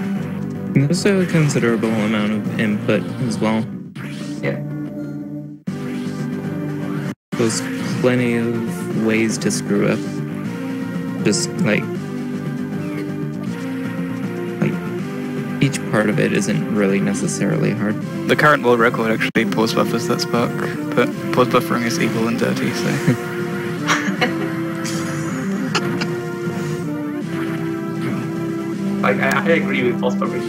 There's a considerable amount of input as well. Yeah. There's plenty of ways to screw up. Just like each part of it isn't really necessarily hard. The current world record actually pause buffers that spark, but pause buffering is evil and dirty, so... Like, I agree with pause buffering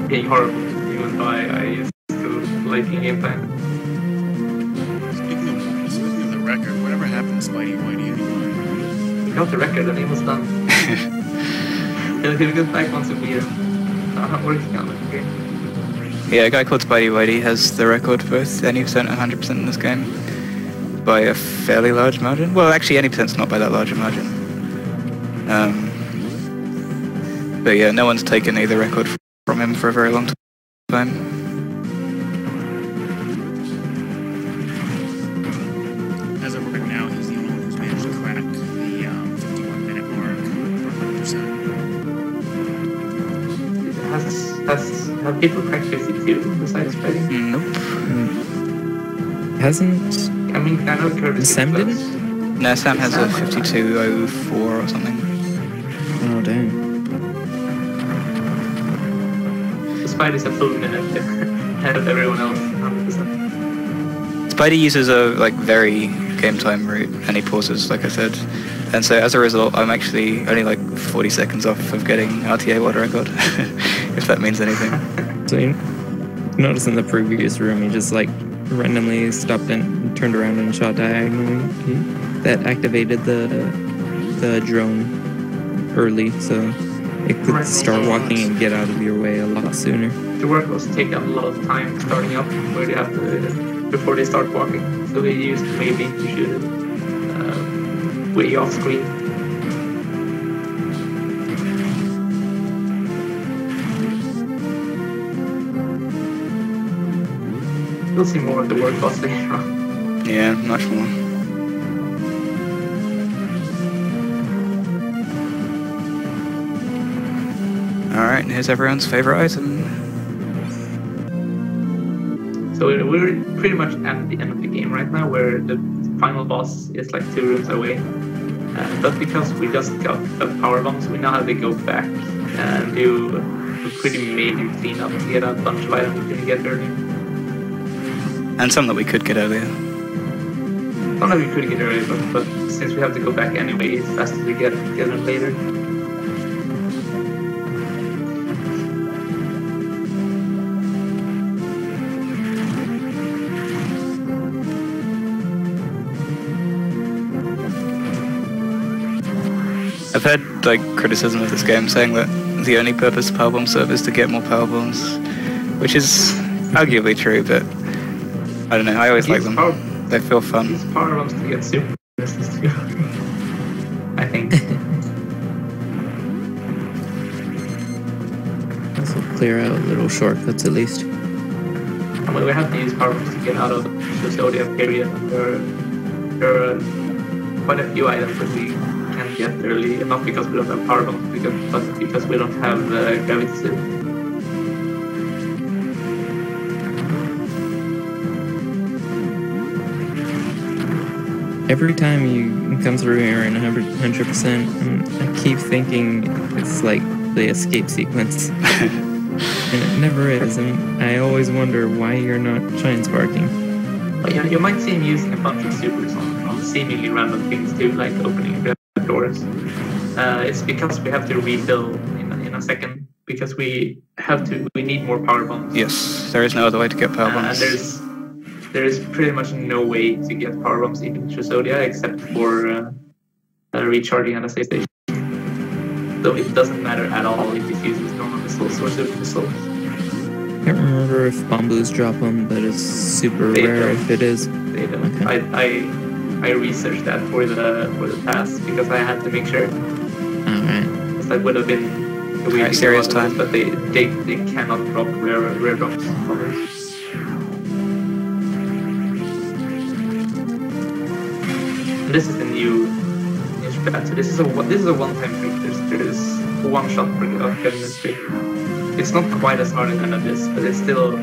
being horrible, even though I used to liking game time. Speaking of the record, whatever happened to Spidey Whitey anyway? He got the record and he was done. He'll get back once a year. I'm not working on it, okay? Yeah, a guy called Spidey Whitey has the record for both any percent and 100% in this game by a fairly large margin. Well, actually, any percent's not by that large a margin. But yeah, no one's taken either record from him for a very long time. As of right now, he's the only one who's managed to crack the 51-minute mark for 100%. Have people cracked 52 besides Spidey? Nope. Hasn't I mean, I know Curtis Sam is didn't? No, Sam has a 52.04 or something. Oh damn. Spidey's a full minute ahead of everyone else, 100%. Spidey uses a like very game time route, and he pauses, like I said. And so as a result, I'm actually only like 40 seconds off of getting RTA world record, if that means anything. So you notice in the previous room, he just like randomly stopped and turned around and shot diagonally. That activated the drone early, so it could start walking and get out of your way a lot sooner. The work was taking a lot of time starting up where they have to, before they start walking. So they used maybe to shoot it way off screen. You'll see more of the work cost later on. Yeah, much more. Alright, and here's everyone's favourite item. So we're pretty much at the end of the game right now, where the final boss is like 2 rooms away. But because we just got the power bombs, we now have to go back and do a pretty major cleanup to get a bunch of items we couldn't get earlier. And some that we could get earlier. Some that we could get earlier, but since we have to go back anyway, it's best to get them later. I've heard like criticism of this game saying that the only purpose of powerbomb serve is to get more powerbombs, which is arguably true, but I don't know, I always like them. They feel fun. Use power bombs to get super misses too. clear out little shortcuts at least. Well, we have to use power to get out of the Chozodia period. There are quite a few items that we can get early, not because we don't have power bombs, but because we don't have gravity suit. Every time you come through here in 100%, I keep thinking it's like the escape sequence. And it never is, and I always wonder why you're not shine sparking. But yeah, you might see him using a bunch of supers on seemingly random things too, like opening the doors. It's because we have to refill in a second, because we need more power bombs. Yes, there is no other way to get power bombs. And there is pretty much no way to get power bombs in Chozodia except for recharging at a safe station. So it doesn't matter at all if it uses normal missiles or super missiles. I can't remember if bamboos drop them, but it's super rare if it is. They don't. Okay. I researched that for the task because I had to make sure. Alright. Because that would have been a really serious time. But they cannot drop rare drops. This is the new strat. So this is a one-time trick. There's one shot per getting this trick. It's not quite as hard as this, but it's still.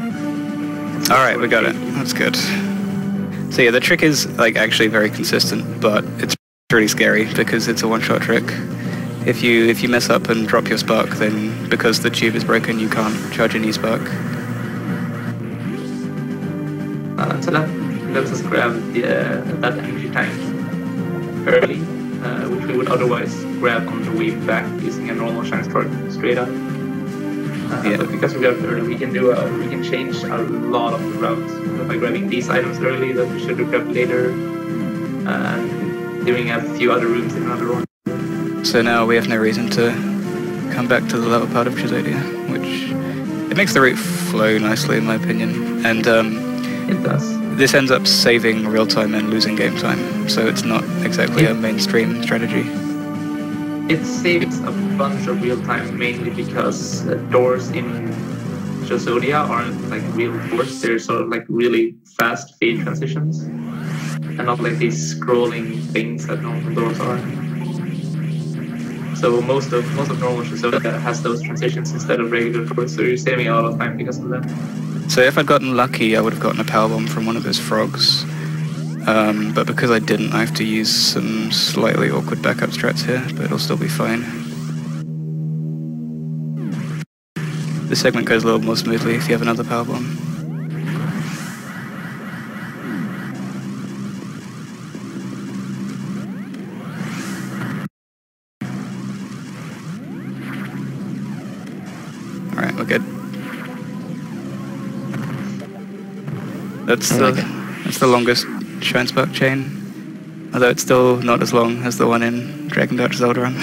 All right, we got it. That's good. So yeah, the trick is like actually very consistent, but it's pretty scary because it's a one-shot trick. If you mess up and drop your spark, then because the tube is broken, you can't charge any spark. So that lets us grab that energy tank early, which we would otherwise grab on the way back using a normal shine spark straight up. But because we grabbed early, we can change a lot of the routes by grabbing these items early that we should have grabbed later, and doing a few other rooms in another one. So now we have no reason to come back to the lower part of Chozodia, which it makes the route flow nicely in my opinion, and it does. This ends up saving real time and losing game time, so it's not exactly a mainstream strategy. It saves a bunch of real time mainly because doors in Chozodia aren't like real doors, they're sort of like really fast fade transitions and not like these scrolling things that normal doors are. So most of normal Chozodia has those transitions instead of regular doors, so you're saving a lot of time because of that. So if I'd gotten lucky, I would have gotten a power bomb from one of those frogs. But because I didn't, I have to use some slightly awkward backup strats here, but it'll still be fine. This segment goes a little more smoothly if you have another power bomb. Alright, we're good. That's the longest shine spark chain, although it's still not as long as the one in Dragondarch Zelda Run.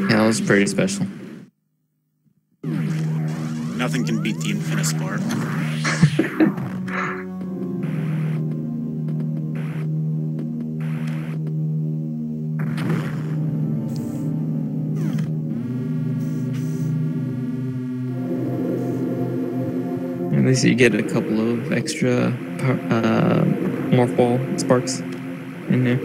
Yeah, that was pretty special. Nothing can beat the infinite spark. At least you get a couple of extra morph ball sparks in there.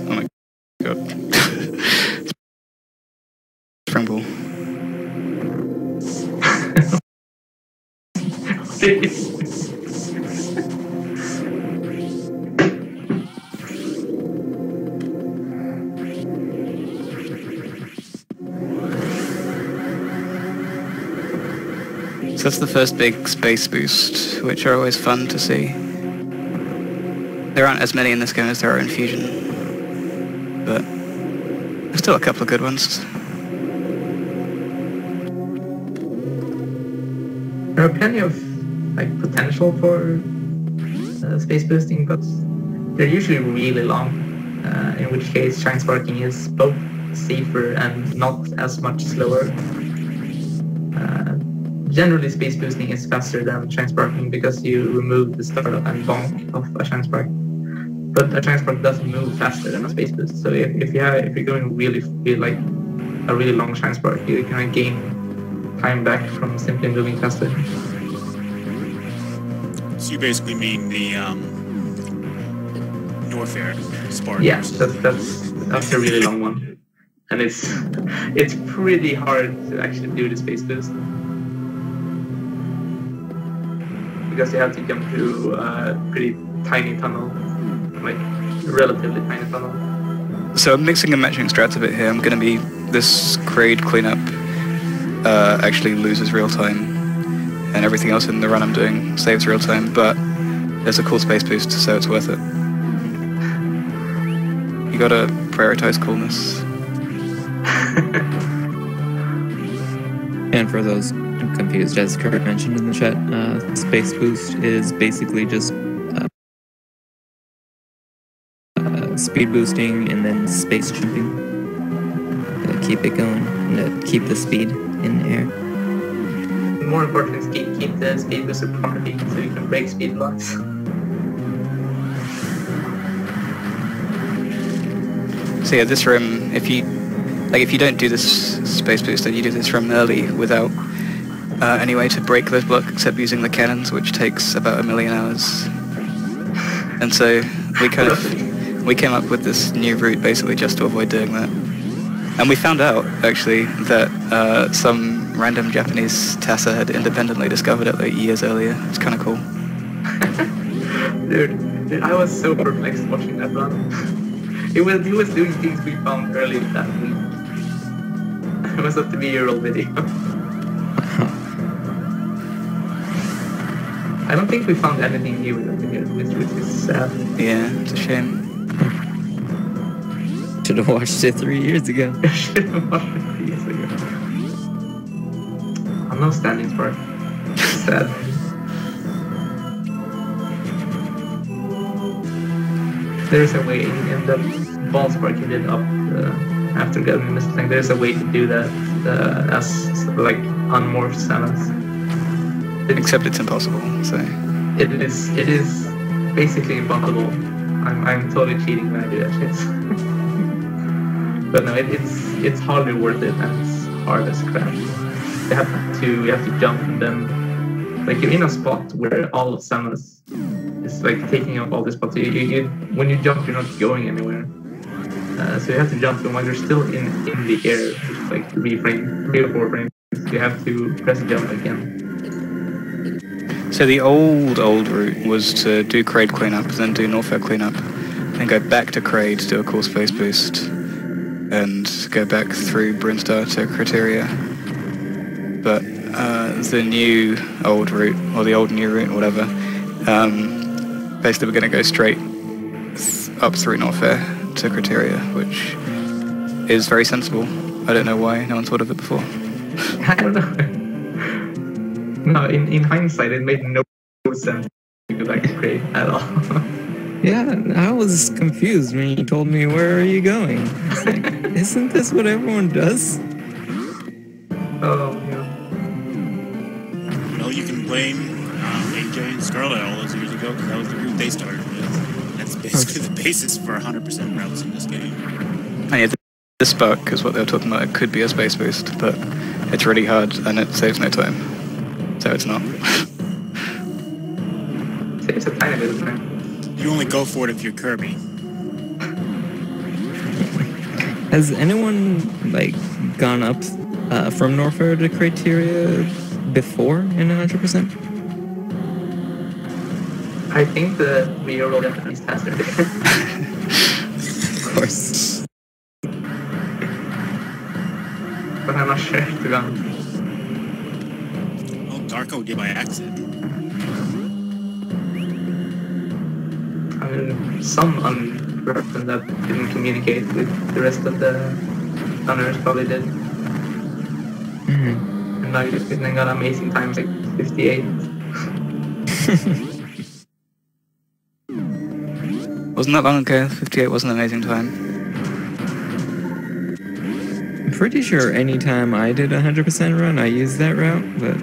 Oh my god. Spring ball. So that's the first big space boost, which are always fun to see. There aren't as many in this game as there are in Fusion, but there's still a couple of good ones. There are plenty of like potential for space boosting, but they're usually really long, in which case shine sparking is both safer and not as much slower. generally space boosting is faster than transporting because you remove the startup and bonk of a transport. But a transport does move faster than a space boost. So if you're going really like a really long transport, you can gain time back from simply moving faster. So you basically mean the Norfair Spark? Yeah, that's a really long one, and it's pretty hard to actually do the space boost because you have to jump through a pretty tiny tunnel, like relatively tiny tunnel. So I'm mixing and matching strats a bit here. I'm going to be this grade cleanup actually loses real time, and everything else in the run I'm doing saves real time, but there's a cool space boost, so it's worth it. You gotta prioritize coolness. And for those confused, as Kurt mentioned in the chat, space boost is basically just speed boosting and then space jumping to keep it going and to keep the speed in the air. More important is keep the speed booster properly so you can break speed blocks. So yeah, this room, if you don't do this space boost, then you do this room early without any way to break those blocks except using the cannons, which takes about 1 million hours. And so we came up with this new route basically just to avoid doing that. And we found out actually that some random Japanese TASA had independently discovered it like years earlier. It's kind of cool. Dude, I was so perplexed watching that run. He was doing things we found earlier that week. It was a 3-year-old video. I don't think we found anything new in that video, which is sad. Yeah, it's a shame. Should have watched it 3 years ago. Should have watched it 3 years ago. I'm no standing spark. Sad. There's a way in the ball spark you did up after getting the missile tank. There's a way to do that as like unmorphed Samus. Except it's impossible. So it is basically impossible. I'm totally cheating when I do that shit. But no, it's hardly worth it, and it's hard as crap. You have to jump, and then like you're in a spot where all of Samus is like taking up all the spots. When you jump, you're not going anywhere. So you have to jump, and while you're still in the air, which is like 3 or 4 frames, you have to press jump again. So the old route was to do Kraid cleanup, then do Norfair cleanup, then go back to Kraid, do a cool space boost, and go back through Brinstar to Criteria. But the new old route, or the old new route, whatever, basically we're going to go straight up through Norfair to Criteria, which is very sensible. I don't know why no one's thought of it before. I don't know. No, in hindsight, it made no sense to go back to Kraid at all. Yeah, I was confused when you told me, where are you going? It's like, isn't this what everyone does? Oh, yeah. Well, you can blame AJ and Scarlet all those years ago because that was the route they started with. That's basically the basis for 100% routes in this game. And yeah, the spark is what they were talking about. It could be a space boost, but it's really hard and it saves no time. So it's not. Saves a tiny bit of time. You only go for it if you're Kirby. Has anyone like gone up from Norfair to Criteria before in 100%? I think the 3-year-old Japanese tester did. Of course. But I'm not sure, to be honest. Well, Darko did by accident. I mean, some person that didn't communicate with the rest of the runners probably did. Mm-hmm. And now you just got amazing times like 58. Wasn't that long ago? 58 was an amazing time. I'm pretty sure anytime I did a 100% run, I used that route, but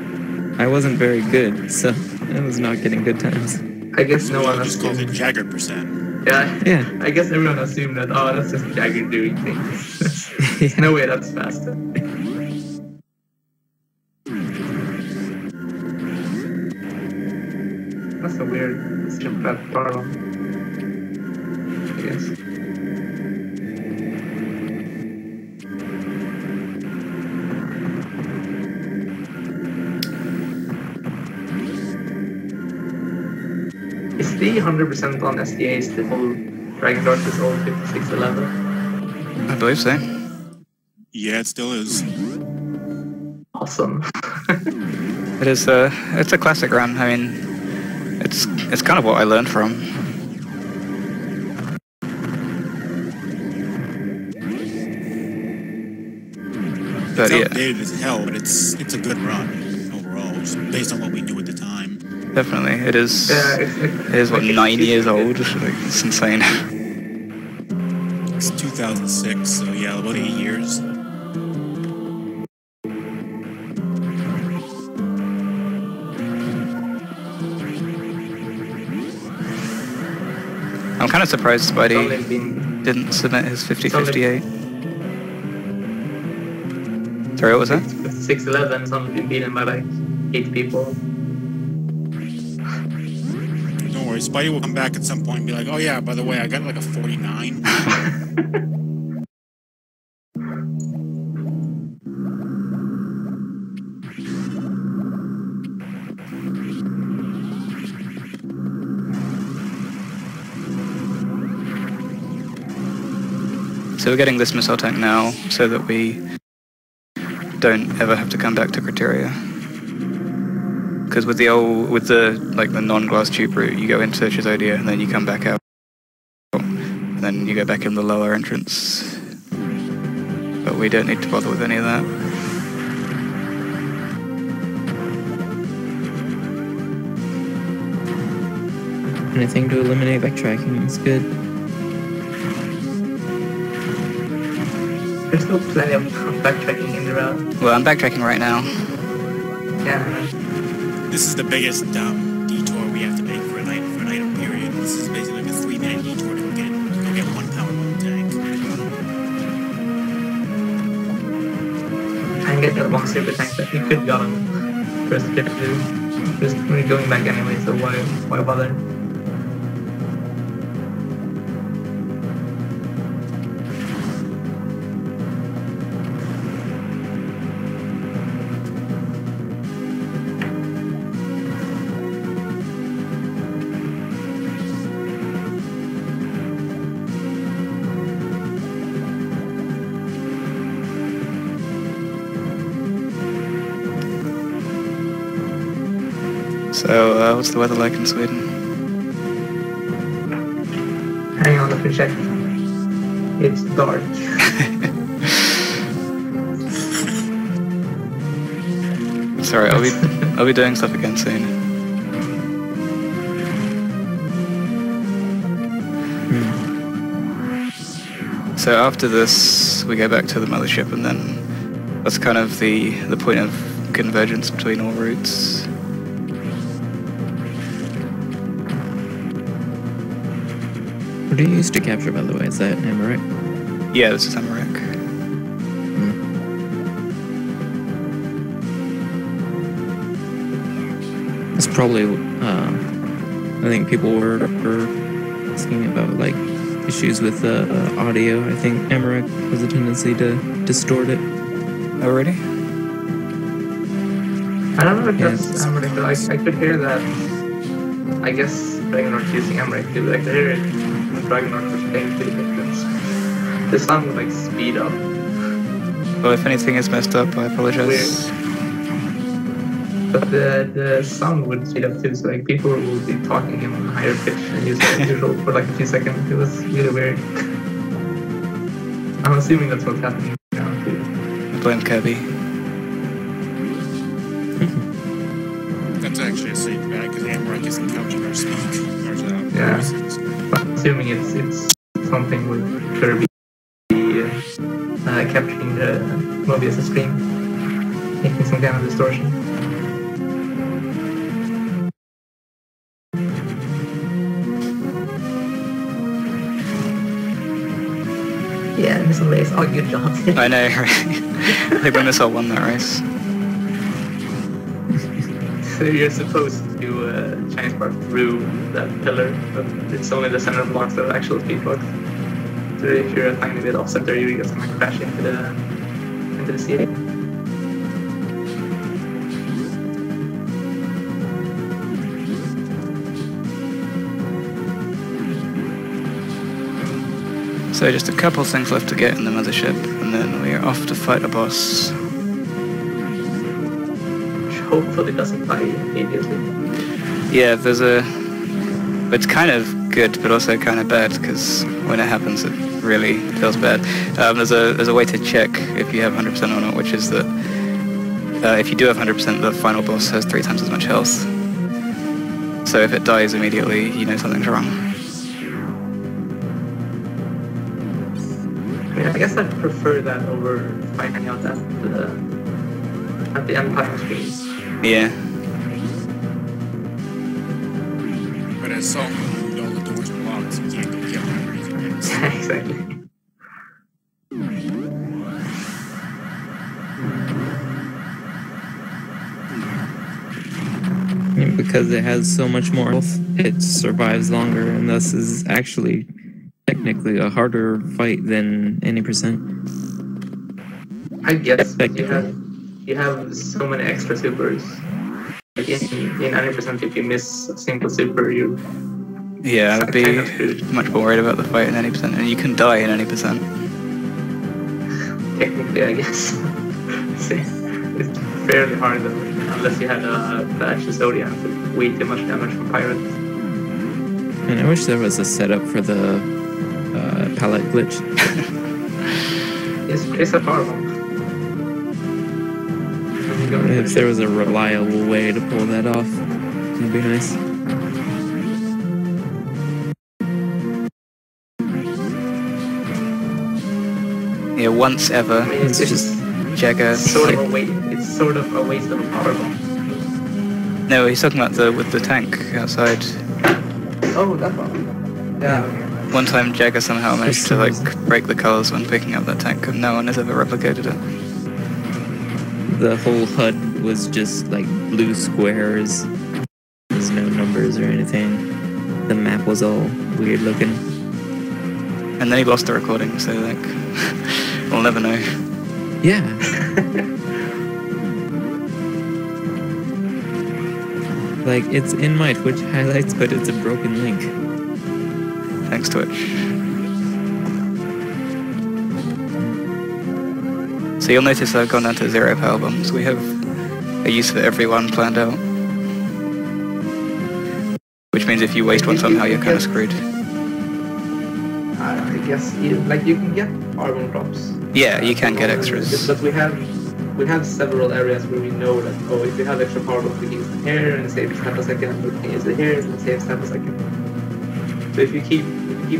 I wasn't very good, so I was not getting good times. I guess no one just calls it assumed. Jagger percent. Yeah, I guess everyone assumed that, oh, that's just Jagger doing things. There's no way that's faster. That's a weird decision for that bar on. I guess. Is the 100% on SDA still Dragondarch is old 5611? I believe so. Yeah, it still is. Awesome. It is. It's a classic run. I mean, it's kind of what I learned from. But It's yeah, outdated as hell, but it's a good run overall, just based on what we knew at the time. definitely, it is. Yeah, It is what, 9 years old? Like, it's insane. It's 2006, so yeah, about 8 years. I'm kind of surprised It's only Spidey been didn't submit his 50-58. Sorry, what was that? 5611. It's only been beaten by like 8 people. Don't worry, Spidey will come back at some point and be like, oh yeah, by the way, I got like a 49. So we're getting this missile tank now so that we don't ever have to come back to criteria. Because with the non-glass tube route, you go into Chozodia and then you come back out, and then you go back in the lower entrance. But we don't need to bother with any of that. Anything to eliminate backtracking is good. There's still plenty of backtracking in the route. Well, I'm backtracking right now. Yeah. This is the biggest detour we have to make for an item period. This is basically like a 3-minute detour to go get 1 power bomb tank. And get that one super tank that you could got on first trip to. Just we're going back anyway, so why bother? So, what's the weather like in Sweden? Hang on, let me check. It's dark. Sorry, I'll be doing stuff again soon. So after this, we go back to the Mothership, and then that's kind of the point of convergence between all routes. What do you use to capture, by the way? Is that Amarak? Yeah, this is Amarak. It's probably, I think people were asking about, like, issues with audio. I think Amarak has a tendency to distort it. Already? I don't know if Yeah. that's Amaranth, but I could hear that. I guess Dragondarch using Amaranth too, but I could hear it when Dragondarch was playing pretty difference. The sound would like speed up. Well, if anything is messed up, I apologize. But the sound would speed up too, so like people will be talking in a higher pitch than usual for like a few seconds. It was really weird. I'm assuming that's what's happening now too. I blame Kirby. That's actually a safe bet because Amarak isn't counting our speak. Yeah. But I'm assuming it's something with Kirby capturing the Mobius stream, making some kind of distortion. this race. Oh, good job. I know, right? I think Brinstar won that race. So you're supposed to transport through that pillar, but it's only the center blocks that are actual speed blocks. So if you're a tiny bit off center, you're just gonna crash into the ceiling. So just a couple things left to get in the Mothership, and then we are off to fight a boss. Which hopefully doesn't die immediately. Yeah, there's a... It's kind of good, but also kind of bad, because when it happens, it really feels bad. There's a way to check if you have 100% or not, which is that if you do have 100%, the final boss has 3 times as much health. So if it dies immediately, you know something's wrong. I guess I'd prefer that over finding out at the Empire screens. Yeah. But as someone who all the doors are locked, so you can't go kill him or anything else. Exactly. Because it has so much more health, it survives longer, and thus is actually technically a harder fight than any percent. I guess you have so many extra supers. Like in 90%, if you miss a single super, you... Yeah, I'd be much more worried about the fight in any percent, and you can die in any percent. Technically, I guess. It's fairly hard though, unless you had a bad Chozodia and took way too much damage from pirates. And I wish there was a setup for the palette glitch. It's a power bomb. If there was a reliable way to pull that off, it'd be nice. Yeah, once ever. I mean, it's just Jagger. sort of a waste. It's sort of a waste of a power bomb. No, he's talking about with the tank outside. Oh, that one. Yeah. One time Jagger somehow managed to break the colors when picking up that tank, and no one has ever replicated it. The whole HUD was just like blue squares. There's no numbers or anything. The map was all weird looking. And then he lost the recording, so we'll never know. Yeah. Like, it's in my Twitch highlights, but it's a broken link. Thanks, Twitch. So you'll notice I've gone down to 0 power bombs. We have a use for everyone planned out. Which means if you waste one somehow, you're kind of screwed. I guess you can get power bomb drops. Yeah, you can get extras. But we have several areas where we know that, oh, if we have extra power bombs, we can use them here and save half a second. We can use it here and save half a second. So if you keep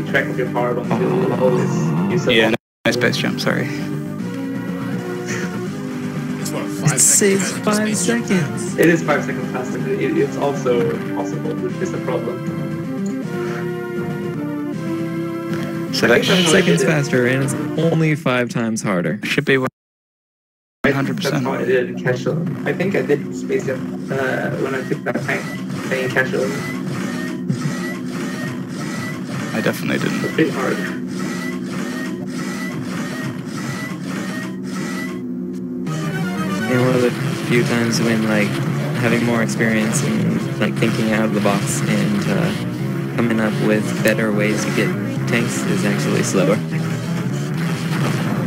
track of your power bombs, you'll always use them. Yeah, no space jump, sorry. It's what, 5 It seconds? saves 5 seconds. It is 5 seconds faster. It's also possible, which is a problem. 5 seconds faster, and it's only 5 times harder. Should be 100%. That's how I did casual. I think I did space jump when I took that tank playing casual. I definitely didn't. It's pretty hard. And one of the few times when, having more experience and, thinking out of the box and coming up with better ways to get tanks is actually slower.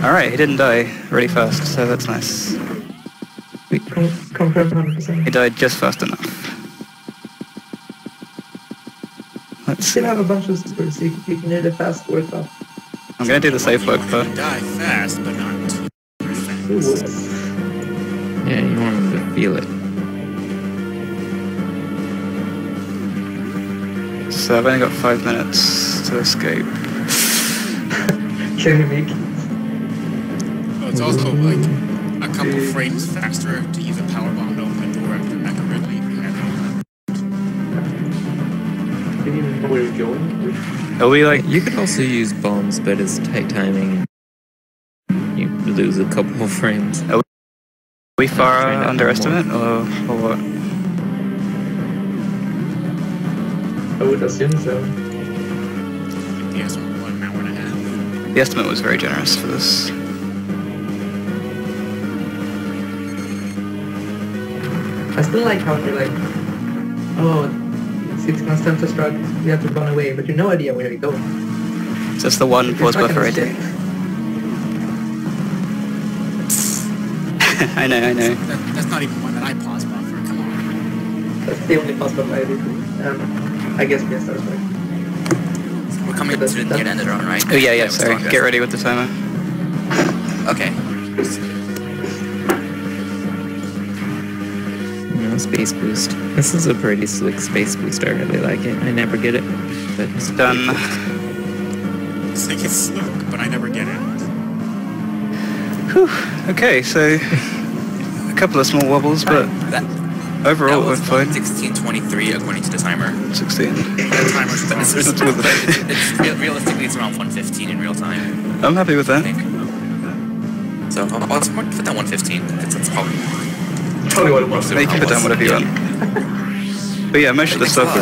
Alright, he didn't die really fast, so that's nice. Confirm 100%. He died just fast enough. Let's Still have a bunch of supers, so you can do the fast work off. I'm gonna do the safe work though. Die fast, but not too fast. Yeah, you want them to feel it. So I've only got 5 minutes to escape. Can you make it? Well, it's also a couple frames faster to use a power bomb to open the door after Mecha Ridley. Do you even know where you're going? Are we You could also use bombs, but it's tight timing. lose a couple of frames. Are we far Trying to underestimate or what? I would assume so. Yes, what, an hour and a half? The estimate was very generous for this. I still like how you're like, oh, it's constant to struggle, we have to run away, but you have no idea where you're going. Just the one pause buffer I did. I know. That's not even one that I pause buffer. Come on. That's the only pause buffer I did. I guess Brinstar's right. We're coming to the near end of the run, right? Oh yeah, sorry. Get ready with the timer. Okay. Space boost. This is a pretty slick space boost. I really like it. I never get it, but it's Done. It's like it's slick, but I never get it. Whew. Okay, so a couple of small wobbles, but overall That was we're fine. 16:23 according to the timer. 16. The timer's But wrong. realistically, it's around 1:15 in real time, I'm happy with I that. think. So I'll put that 1:15. That's probably Probably what it was. You can put down whatever you want. But yeah, most of the stuff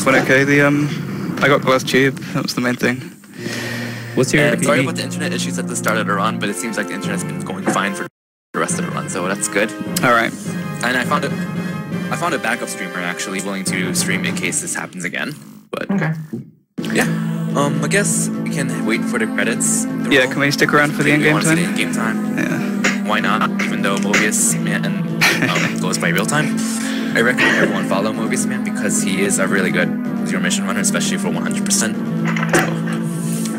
went okay. I got glass tube. That was the main thing. What's your And sorry RPD? about the internet issues at the start of the run, but it seems like the internet's been going fine for the rest of the run, so that's good. All right. And I found a backup streamer actually willing to stream in case this happens again. But Okay. yeah, I guess we can wait for the credits. Yeah, can we stick around for the in-game time? In-game time. Yeah. Why not? Even though MobiusMan goes by real time, I recommend everyone follow MobiusMan because he is a really good zero mission runner, especially for 100%. So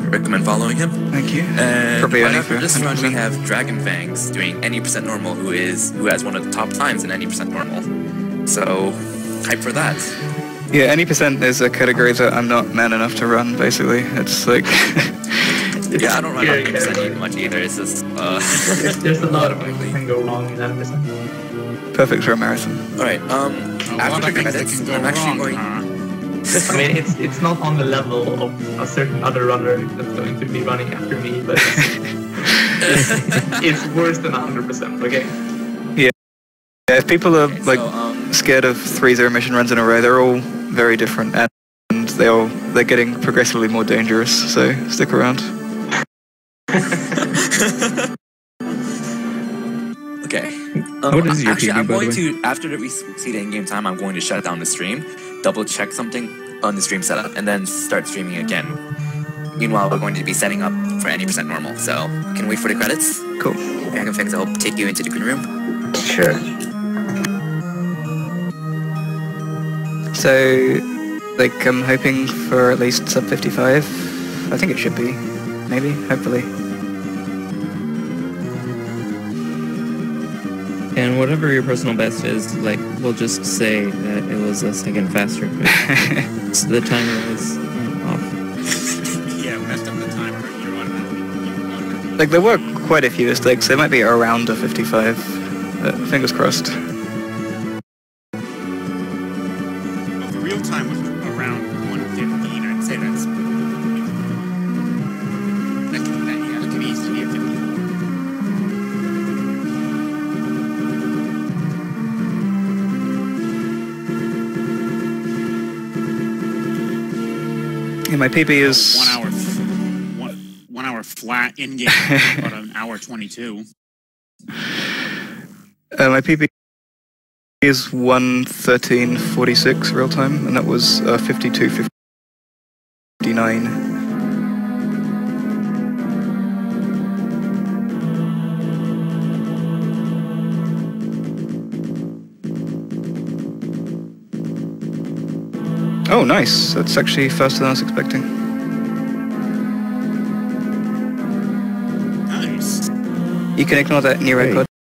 I recommend following him. Thank you. And Probably right only after for this run, we 100%. have Dragonfangs doing any percent normal, who has one of the top times in any percent normal. So hype for that. Yeah, any percent is a category that I'm not man enough to run, basically. It's like... Yeah, I don't run Yeah, 100% yeah. much either. It's just There's a lot of things that can go wrong in that percent. perfect for a marathon. all right. A lot After of the things that credits, can go I'm actually wrong, going. I mean, it's not on the level of a certain other runner that's going to be running after me, but it's worse than 100%. Okay. Yeah, if people are Okay, like so, scared of 3 zero mission runs in a row, they're all very different and they're getting progressively more dangerous, so stick around. Okay. What is your actually, PB, I'm by the going way? to, after we see the in-game time, I'm going to shut down the stream, double check something on the stream setup, and then start streaming again. Meanwhile, we're going to be setting up for any percent normal, so can we wait for the credits? Cool. Dragonfangs, I'll take you into the green room. Sure. So, like, I'm hoping for at least sub 55. I think it should be. Maybe, hopefully. And whatever your personal best is, like, we'll just say that it was a second faster. So the timer was off. Yeah, messed up the timer. You're automatically. Like, there were quite a few mistakes. They might be around a 55. But fingers crossed. Well, the real time was around 1:15. I'd say that could easily be a 54. Yeah, my PB is... 1 hour flat in game, about an hour 22. my PB is 1:13:46 real time, and that was 52:59. Oh, nice. That's actually faster than I was expecting. Nice. You can ignore that new record.